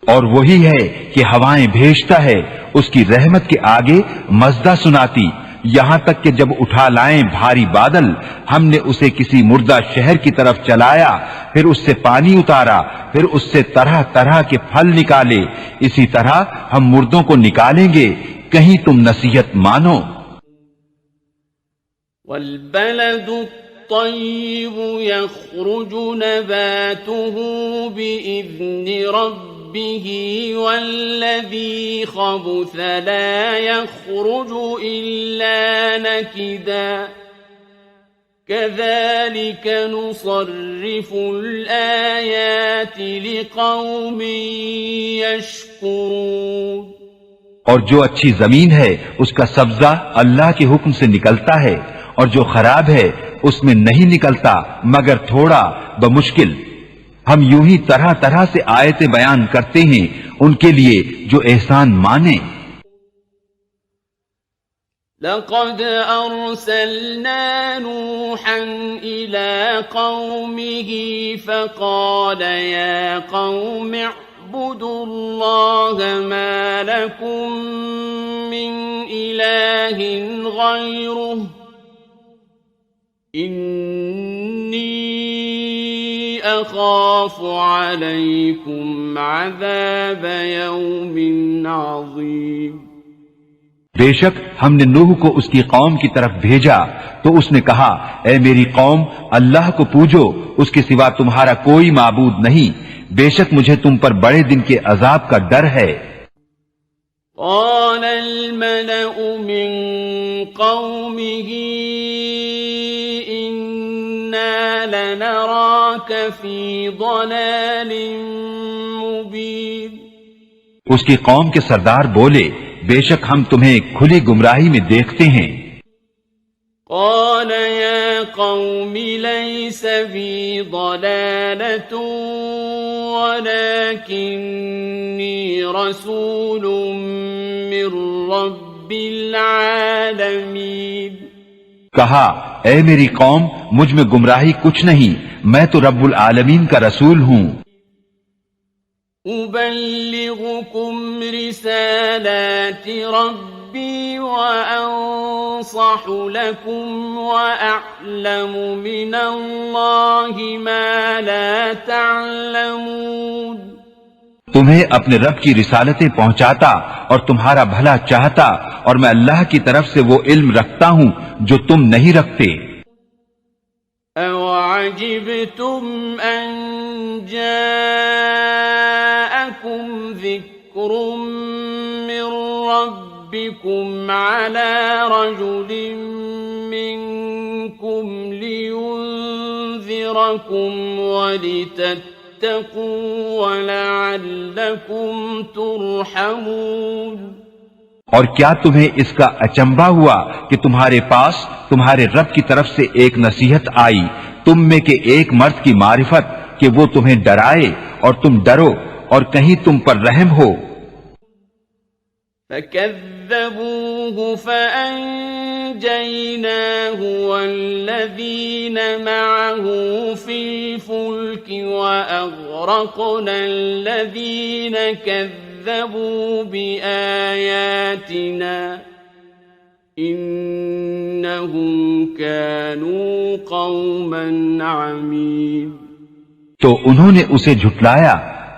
اور وہی ہے کہ ہوائیں بھیجتا ہے اس کی رحمت کے آگے مزدہ سناتی، یہاں تک کہ جب اٹھا لائیں بھاری بادل، ہم نے اسے کسی مردہ شہر کی طرف چلایا، پھر اس سے پانی اتارا، پھر اس سے طرح طرح کے پھل نکالے، اسی طرح ہم مردوں کو نکالیں گے، کہیں تم نصیحت مانو۔ والبلد الطيب يخرج نباته بإذن ربه والذي خبث لا يخرج إلا نكدا كذلك نصرف الآيات لقوم يشكرون۔ اور جو اچھی زمین ہے اس کا سبزہ اللہ کے حکم سے نکلتا ہے، اور جو خراب ہے اس میں نہیں نکلتا مگر تھوڑا بمشکل۔ ہم یوں ہی طرح طرح سے آیتیں بیان کرتے ہیں ان کے لیے جو احسان مانے۔ لقد أرسلنا نوحا إلى قومه فقال يا قوم اعبدوا الله ما لكم من إله غيره إني أخاف عليكم عذاب يوم عظيم۔ بے شک ہم نے نوح کو اس کی قوم کی طرف بھیجا تو اس نے کہا، اے میری قوم، اللہ کو پوجو، اس کے سوا تمہارا کوئی معبود نہیں، بے شک مجھے تم پر بڑے دن کے عذاب کا ڈر ہے۔ قال الملأ من قومه إنا لنراك في ضلال مبين۔ اس کی قوم کے سردار بولے، بے شک ہم تمہیں کھلی گمراہی میں دیکھتے ہیں۔ قال يا قوم ليس بي ضلالة ولكني رسول من رب العالمين۔ کہا، اے میری قوم، مجھ میں گمراہی کچھ نہیں، میں تو رب العالمین کا رسول ہوں۔ أبلغكم رسالات ربي وأنصح لكم وأعلم من الله ما لا تعلمون۔ تمہیں اپنے رب کی رسالتیں پہنچاتا اور تمہارا بھلا چاہتا، اور میں اللہ کی طرف سے وہ علم رکھتا ہوں جو تم نہیں رکھتے۔ أَوَعَجِبْتُمْ أَنْ جَاءَكُمْ ذِكْرٌ مِّن رَّبِّكُمْ عَلَى رَجُلٍ مِّنكُمْ لِيُنذِرَكُمْ لينذركم ولتتقوا ولعلكم ترحمون۔ اور کیا تمہیں اس کا اچنبھا ہوا کہ تمہارے پاس تمہارے رب کی طرف سے ایک نصیحت آئی تم میں کے ایک مرد کی معرفت کہ وہ تمہیں ڈرائے اور تم ڈرو اور کہیں تم پر رحم ہو۔ فَكَذَّبُوهُ فَأَنجَيْنَاهُ وَالَّذِينَ مَعَهُ فِي الْفُلْكِ وَأَغْرَقْنَا الَّذِينَ كَذَّبُوا بِآيَاتِنَا إِنَّهُمْ كَانُوا قَوْمًا عَمِينَ۔ تو انہوں نے اسے جھٹلایا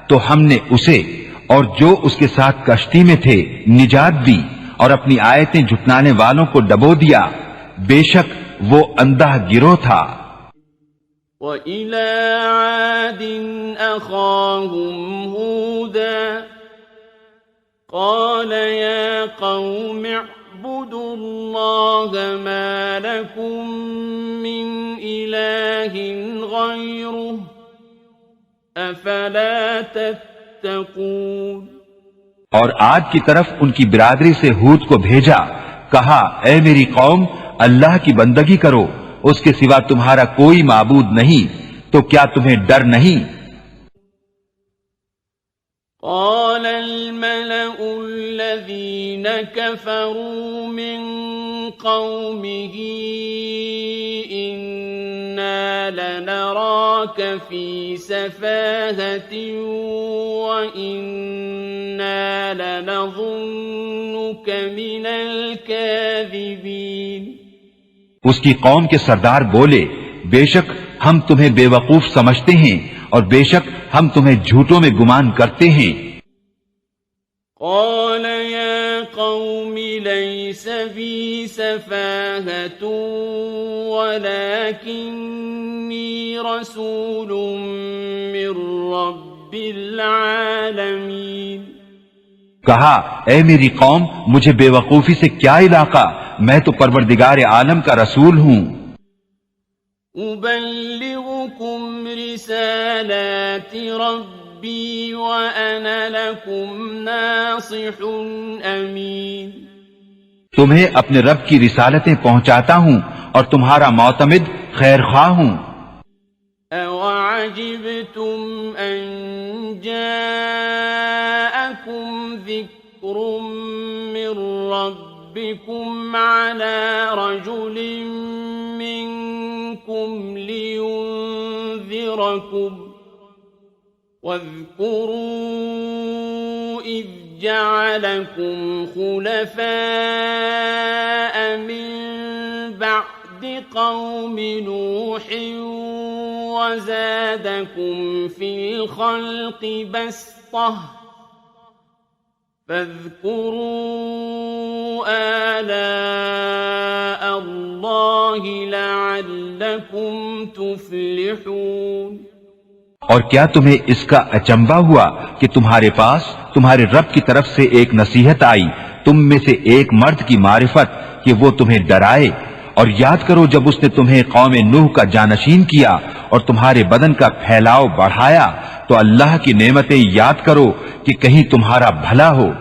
تو ہم نے اسے اور جو اس کے ساتھ کشتی میں تھے نجات دی اور اپنی آیتیں جھٹلانے والوں کو ڈبو دیا، بے شک وہ اندھا گروہ تھا۔ وَإِلَىٰ عَادٍ أَخَاهُمْ هُودًا قَالَ يَا قَوْمِ اعْبُدُوا اللَّهَ مَا لَكُم مِّنْ إِلَٰهٍ غَيْرُهُ أَفَلَا تَتَّقُونَ۔ اور عاد کی طرف ان کی برادری سے ہود کو بھیجا، کہا اے میری قوم اللہ کی بندگی کرو، اس کے سوا تمہارا کوئی معبود نہیں، تو کیا تمہیں ڈر نہیں؟ قال الملأ الذين كفروا من قومه إنا لنراك في سفاهة وإنا لنظنك من الكاذبين۔ اس کی قوم کے سردار بولے، بے شک ہم تمہیں بے وقوف سمجھتے ہیں اور بے شک ہم تمہیں جھوٹوں میں گمان کرتے ہیں۔ قال يا قوم ليس بي سفاهة ولكني رسول من رب العالمين۔ کہا اے میری قوم مجھے بے وقوفی سے کیا علاقہ، میں تو پروردگار عالم کا رسول ہوں۔ أبلغكم رسالات ربي وأنا لكم ناصح أمين۔ تمہیں اپنے رب کی رسالتیں پہنچاتا ہوں اور تمہارا معتمد خیر خواہ ہوں۔ أَوَعَجِبْتُمْ أَن جَاءَكُمْ ذِكْرٌ مِّن رَّبِّكُمْ عَلَىٰ رَجُلٍ مِّنكُمْ لِيُنذِرَكُمْ وَاذْكُرُوا إِذْ جَعَلَكُمْ خُلَفَاءَ مِن بَعْدِ قَوْمِ نُوحٍ وَزَادَكُمْ فِي الْخَلْقِ بَسْطَةً فَاذْكُرُوا آلَاءَ اللَّهِ لَعَلَّكُمْ تُفْلِحُونَ۔ اور کیا تمہیں اس کا اچنبھا ہوا کہ تمہارے پاس تمہارے رب کی طرف سے ایک نصیحت آئی تم میں سے ایک مرد کی معرفت کہ وہ تمہیں ڈرائے؟ اور یاد کرو جب اس نے تمہیں قوم نوح کا جانشین کیا اور تمہارے بدن کا پھیلاؤ بڑھایا تو اللہ کی نعمتیں یاد کرو کہ کہیں تمہارا بھلا ہو۔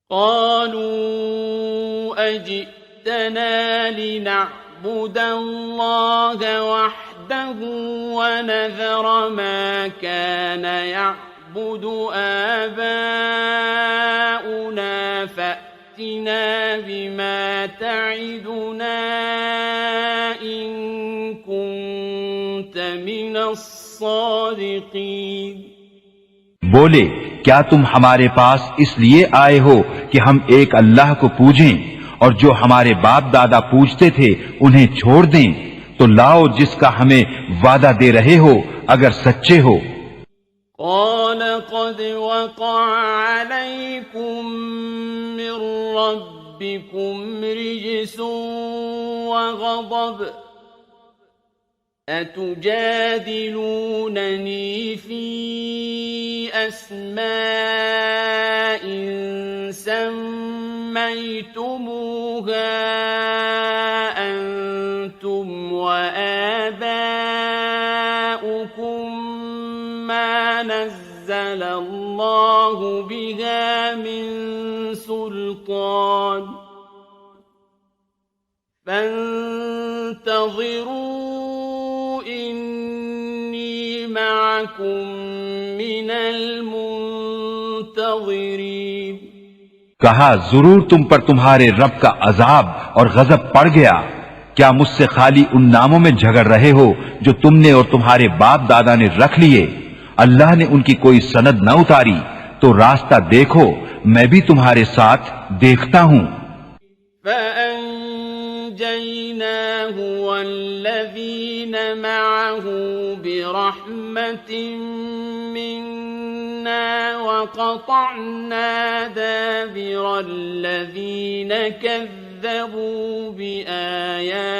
قالوا أجئتنا لنعبد الله وحده ونذر ما كان يعبد آباؤنا فأتنا بما تعدنا إن كنت من الصادقين۔ بولے کیا تم ہمارے پاس اس لیے آئے ہو کہ ہم ایک اللہ کو پوجیں اور جو ہمارے باپ دادا پوجتے تھے انہیں چھوڑ دیں؟ تو لاؤ جس کا ہمیں وعدہ دے رہے ہو اگر سچے ہو۔ قال قد وقع عليكم من ربكم رجس وغضب أتجادلونني في أسماء سميتموها أنتم وآباؤكم نزل الله بها من سلطان فانتظروا إني معكم من المنتظرین. کہا ضرور تم پر تمہارے رب کا عذاب اور غضب پڑ گیا. کیا مجھ سے خالی ان ناموں میں جھگڑ رہے ہو جو تم نے اور تمہارے باپ دادا نے رکھ لیے؟ اللہ نے ان کی کوئی سند نہ اتاری تو راستہ دیکھو، میں بھی تمہارے ساتھ دیکھتا ہوں. فَأَنجَيْنَاهُ وَالَّذِينَ مَعَهُ بِرَحْمَةٍ مِّنَّا وَقَطَعْنَا دَابِرَ الَّذِينَ كَذَّبُوا بِآيَاتِنَا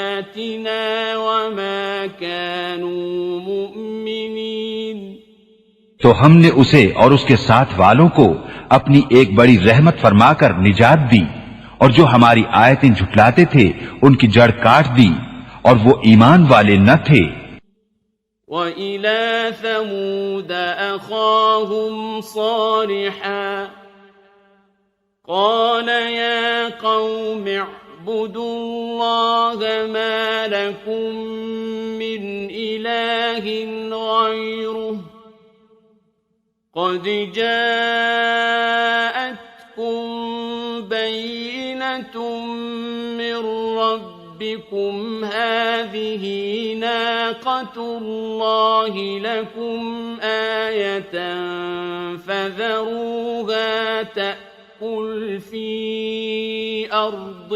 وَمَا كَانُوا مُؤْمِنِينَ. تو ہم نے اسے اور اس کے ساتھ والوں کو اپنی ایک بڑی رحمت فرما کر نجات دی، اور جو ہماری آیتیں جھٹلاتے تھے ان کی جڑ کاٹ دی، اور وہ ایمان والے نہ تھے. وَإِلَى ثَمُودَ أَخَاهُمْ صَالِحًا قَالَ يَا قَوْمِ اعْبُدُوا اللَّهَ مَا لَكُمْ مِنْ إِلَٰهٍ غَيْرُهُ قَدْ جَاءَتْكُمْ بَيِّنَةٌ مِّن رَّبِّكُمْ هَٰذِهِ نَاقَةُ اللَّهِ لَكُمْ آيَةً فَذَرُوهَا تَأْكُلْ فِي أَرْضِ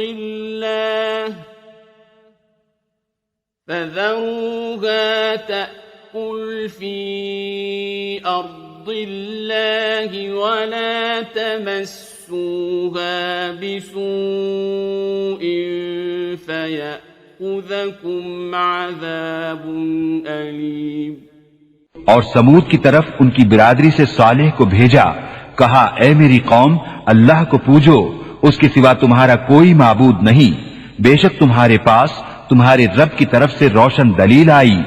اللَّهِ وَلَا تَمَسُّوهَا بِسُوءٍ فَيَأْخُذَكُمْ عَذَابٌ أَلِيمٌ. اور سمود کی طرف ان کی برادری سے صالح کو بھیجا. کہا اے میری قوم، اللہ کو پوجو، اس کے سوا تمہارا کوئی معبود نہیں. بے شک تمہارے پاس تمہارے رب کی طرف سے روشن دلیل آئی،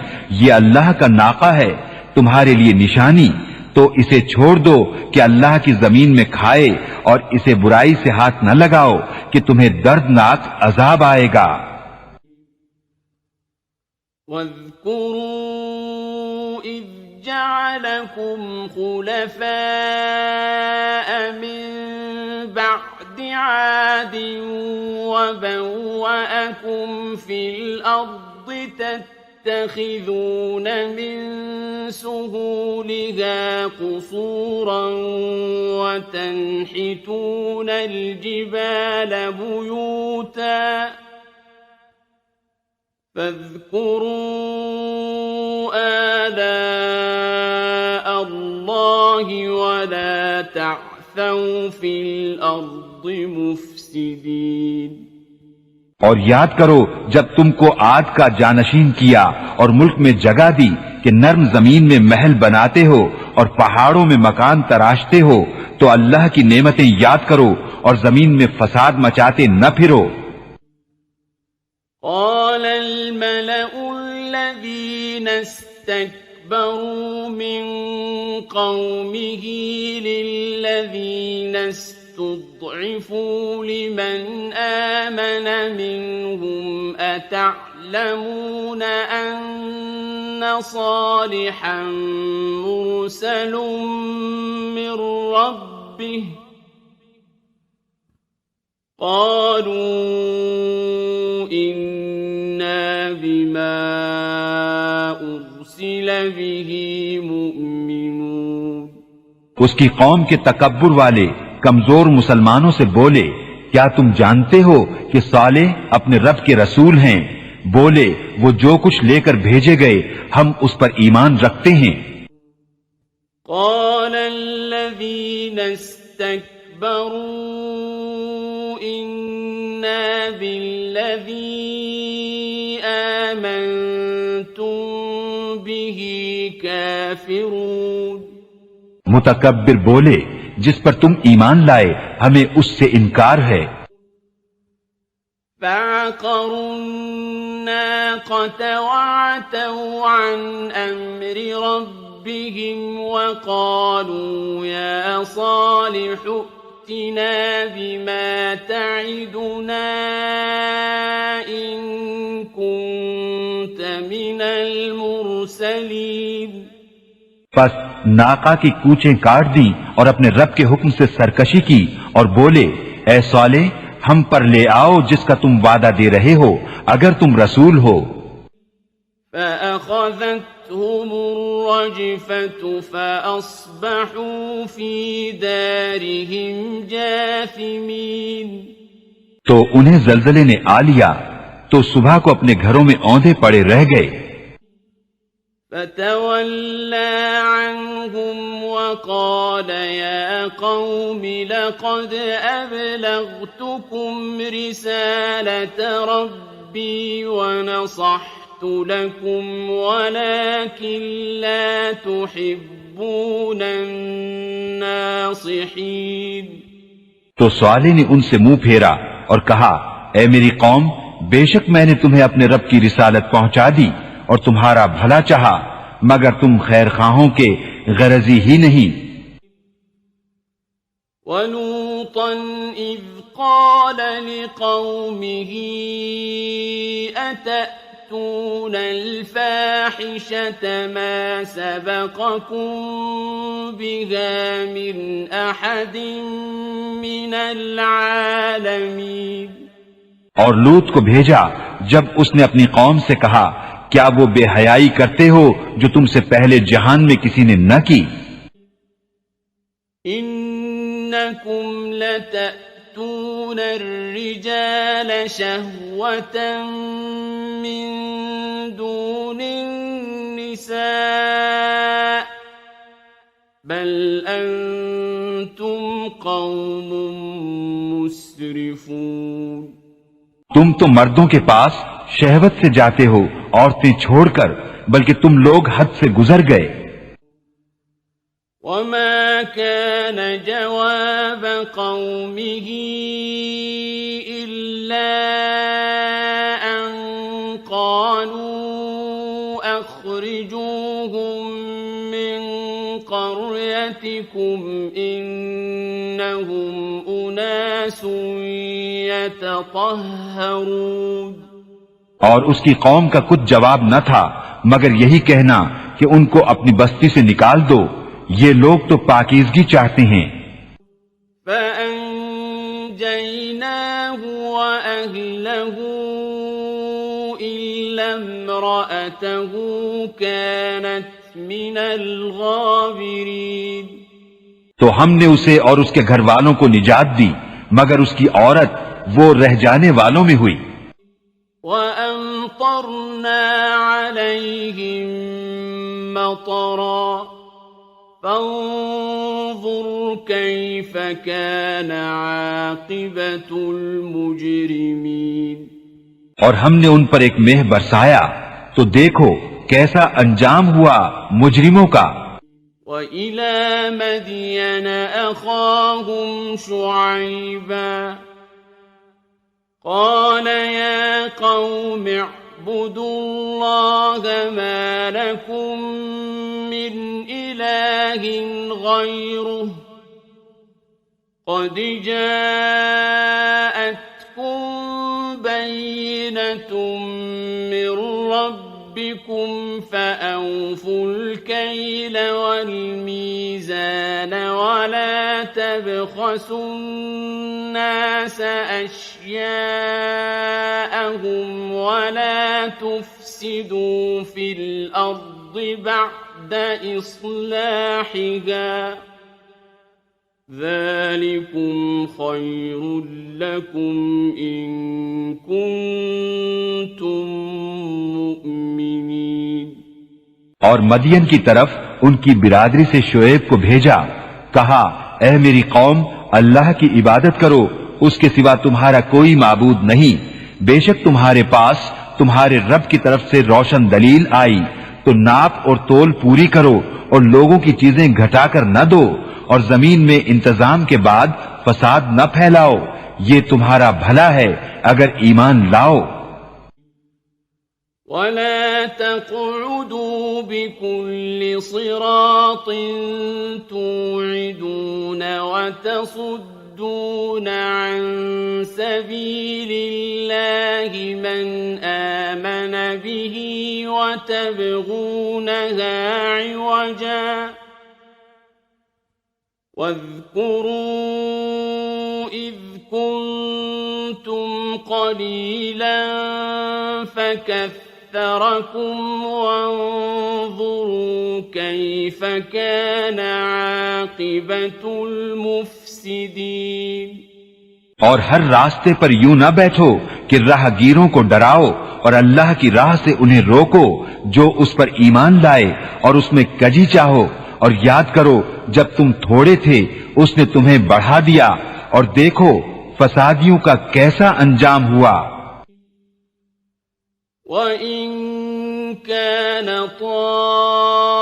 یہ اللہ کا ناقہ ہے تمہارے لیے نشانی، تو اسے چھوڑ دو کہ اللہ کی زمین میں کھائے، اور اسے برائی سے ہاتھ نہ لگاؤ کہ تمہیں دردناک عذاب آئے گا. وَاذْكُرُوا إِذْ جَعَلَكُمْ خُلَفَاءَ مِن بَعْدِ عَادٍ وَبَوَّأَكُمْ فِي الْأَرْضِ تَتَّخِذُونَ مِن سُهُولِهَا قُصُورًا وَتَنْحِتُونَ الْجِبَالَ بُيُوتًا فَاذْكُرُوا آلَاءَ اللَّهِ وَلَا تَعْثَوْا فِي الْأَرْضِ مُفْسِدِينَ. اور یاد کرو جب تم کو عاد کا جانشین کیا اور ملک میں جگہ دی کہ نرم زمین میں محل بناتے ہو اور پہاڑوں میں مکان تراشتے ہو، تو اللہ کی نعمتیں یاد کرو اور زمین میں فساد مچاتے نہ پھرو. قال الملأ الذين استكبروا من قومه للذين استضعفوا لمن آمن منهم أتعلمون أن صالحا مرسل من ربه قالوا إنا بما أرسل به مؤمنون. اس کی قوم کے تکبر والے کمزور مسلمانوں سے بولے، کیا تم جانتے ہو کہ صالح اپنے رب کے رسول ہیں؟ بولے وہ جو کچھ لے کر بھیجے گئے ہم اس پر ایمان رکھتے ہیں. قال الذين استكبروا إنا بالذي آمنتم به كافرون. متکبر بولے جس پر تم ایمان لائے ہمیں اس سے انکار ہے. فعقروا الناقة وعتوا عن أمر ربهم ربهم وقالوا يا صالح ائتنا بما تعدنا إن كنت من المرسلين. پس ناقہ کی کوچیں کاٹ دی اور اپنے رب کے حکم سے سرکشی کی اور بولے اے صالح ہم پر لے آؤ جس کا تم وعدہ دے رہے ہو اگر تم رسول ہو. فأخذتهم الرجفة فأصبحوا في دارهم جاثمين. تو انہیں زلزلے نے آ لیا تو صبح کو اپنے گھروں میں اوندے پڑے رہ گئے. فتولى عنهم وقال يا قوم لقد أبلغتكم رسالة ربي ونصحت لكم ولكن لا تحبون الناصحين. تو صالح نے ان سے منہ پھیرا اور کہا اے میری قوم بے شک میں نے تمہیں اپنے رب کی رسالت پہنچا دی اور تمہارا بھلا چاہا مگر تم خیر خواہوں کے غرضی ہی نہیں. وَلُوطًا إِذْ قَالَ لِقَوْمِهِ أَتَأْتُونَ الْفَاحِشَةَ مَا سَبَقَكُمْ بِهَا مِنْ أَحَدٍ مِنَ الْعَالَمِينَ. اور لوط کو بھیجا جب اس نے اپنی قوم سے کہا کیا وہ بے حیائی کرتے ہو جو تم سے پہلے جہان میں کسی نے نہ کی. انکم لتأتون الرجال شہوة من دون النساء بل انتم قوم مسرفون. تم تو مردوں کے پاس شہوت سے جاتے ہو عورتیں چھوڑ کر بلکہ تم لوگ حد سے گزر گئے. وما كان جواب قومه إلا أن قالوا أخرجوهم من قريتكم إنهم أناس يتطهرون. اور اس کی قوم کا کچھ جواب نہ تھا مگر یہی کہنا کہ ان کو اپنی بستی سے نکال دو یہ لوگ تو پاکیزگی چاہتے ہیں. فَأَنجَيْنَاهُ وَأَهْلَهُ إِلَّا امْرَأَتَهُ كَانَتْ مِنَ الْغَابِرِينَ. تو ہم نے اسے اور اس کے گھر والوں کو نجات دی مگر اس کی عورت وہ رہ جانے والوں میں ہوئی. وَأَمْطَرْنَا عَلَيْهِمْ مَطَرًا فَانظُرْ كَيْفَ كَانَ عَاقِبَةُ الْمُجْرِمِينَ. اور ہم نے ان پر ایک مہ برسایا تو دیکھو کیسا انجام ہوا مجرموں کا. وَإِلَى مَدْيَنَ أَخَاهُمْ شُعَيْبًا قَالَ يَا قَوْمِ اعْبُدُوا اللَّهَ مَا لَكُمْ مِنْ إِلَٰهٍ غَيْرُهُ قَدْ جَاءَتْكُمْ بَيِّنَةٌ مِّن رَّبِّكُمْ فَأَوْفُوا الْكَيْلَ وَالْمِيزَانَ وَلَا تَبْخَسُوا النَّاسَ أَشْيَاءَهُمْ وَلَا تُفْسِدُوا فِي الْأَرْضِ بَعْدَ إِصْلَاحِهَا ذَلِكُمْ خَيْرٌ لَكُمْ إِن كُنتُم مُّؤْمِنِينَ. اور مدین کی طرف ان کی برادری سے شعیب کو بھیجا کہا اے میری قوم اللہ کی عبادت کرو اس کے سوا تمہارا کوئی معبود نہیں. بے شک تمہارے پاس تمہارے رب کی طرف سے روشن دلیل آئی تو ناپ اور تول پوری کرو اور لوگوں کی چیزیں گھٹا کر نہ دو اور زمین میں انتظام کے بعد فساد نہ پھیلاؤ یہ تمہارا بھلا ہے اگر ایمان لاؤ. ولا تقعدوا بكل صراط توعدون وتصدون عن سبيل الله من آمن به وتبغونها عوجا واذكروا إذ كنتم قليلا فكثركم وانظروا كيف كان عاقبة المفسدين اور ہر راستے پر یوں نہ بیٹھو کہ راہ گیروں کو ڈراؤ اور اللہ کی راہ سے انہیں روکو جو اس پر ایمان لائے اور اس میں کجی چاہو، اور یاد کرو جب تم تھوڑے تھے اس نے تمہیں بڑھا دیا، اور دیکھو فسادیوں کا کیسا انجام ہوا۔ وَإِن كَانَ طَائِفَةٌ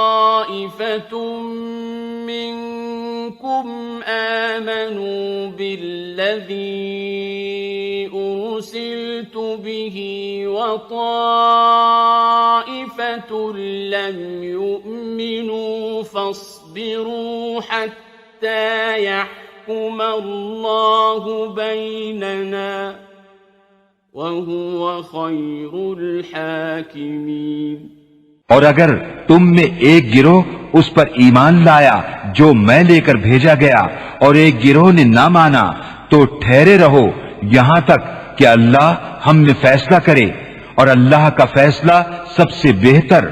مِّنكُمْ آمَنُوا بِالَّذِي أُرْسِلْتُ بِهِ وَطَائِفَةٌ لَّمْ يُؤْمِنُوا فَاصْبِرُوا حَتَّى يَحْكُمَ اللَّهُ بَيْنَنَا وَهُوَ خَيْرُ الْحَاكِمِينَ۔ اور اگر تم میں ایک گروہ اس پر ایمان لایا جو میں لے کر بھیجا گیا اور ایک گروہ نے نہ مانا تو ٹھہرے رہو یہاں تک کہ اللہ ہم میں فیصلہ کرے، اور اللہ کا فیصلہ سب سے بہتر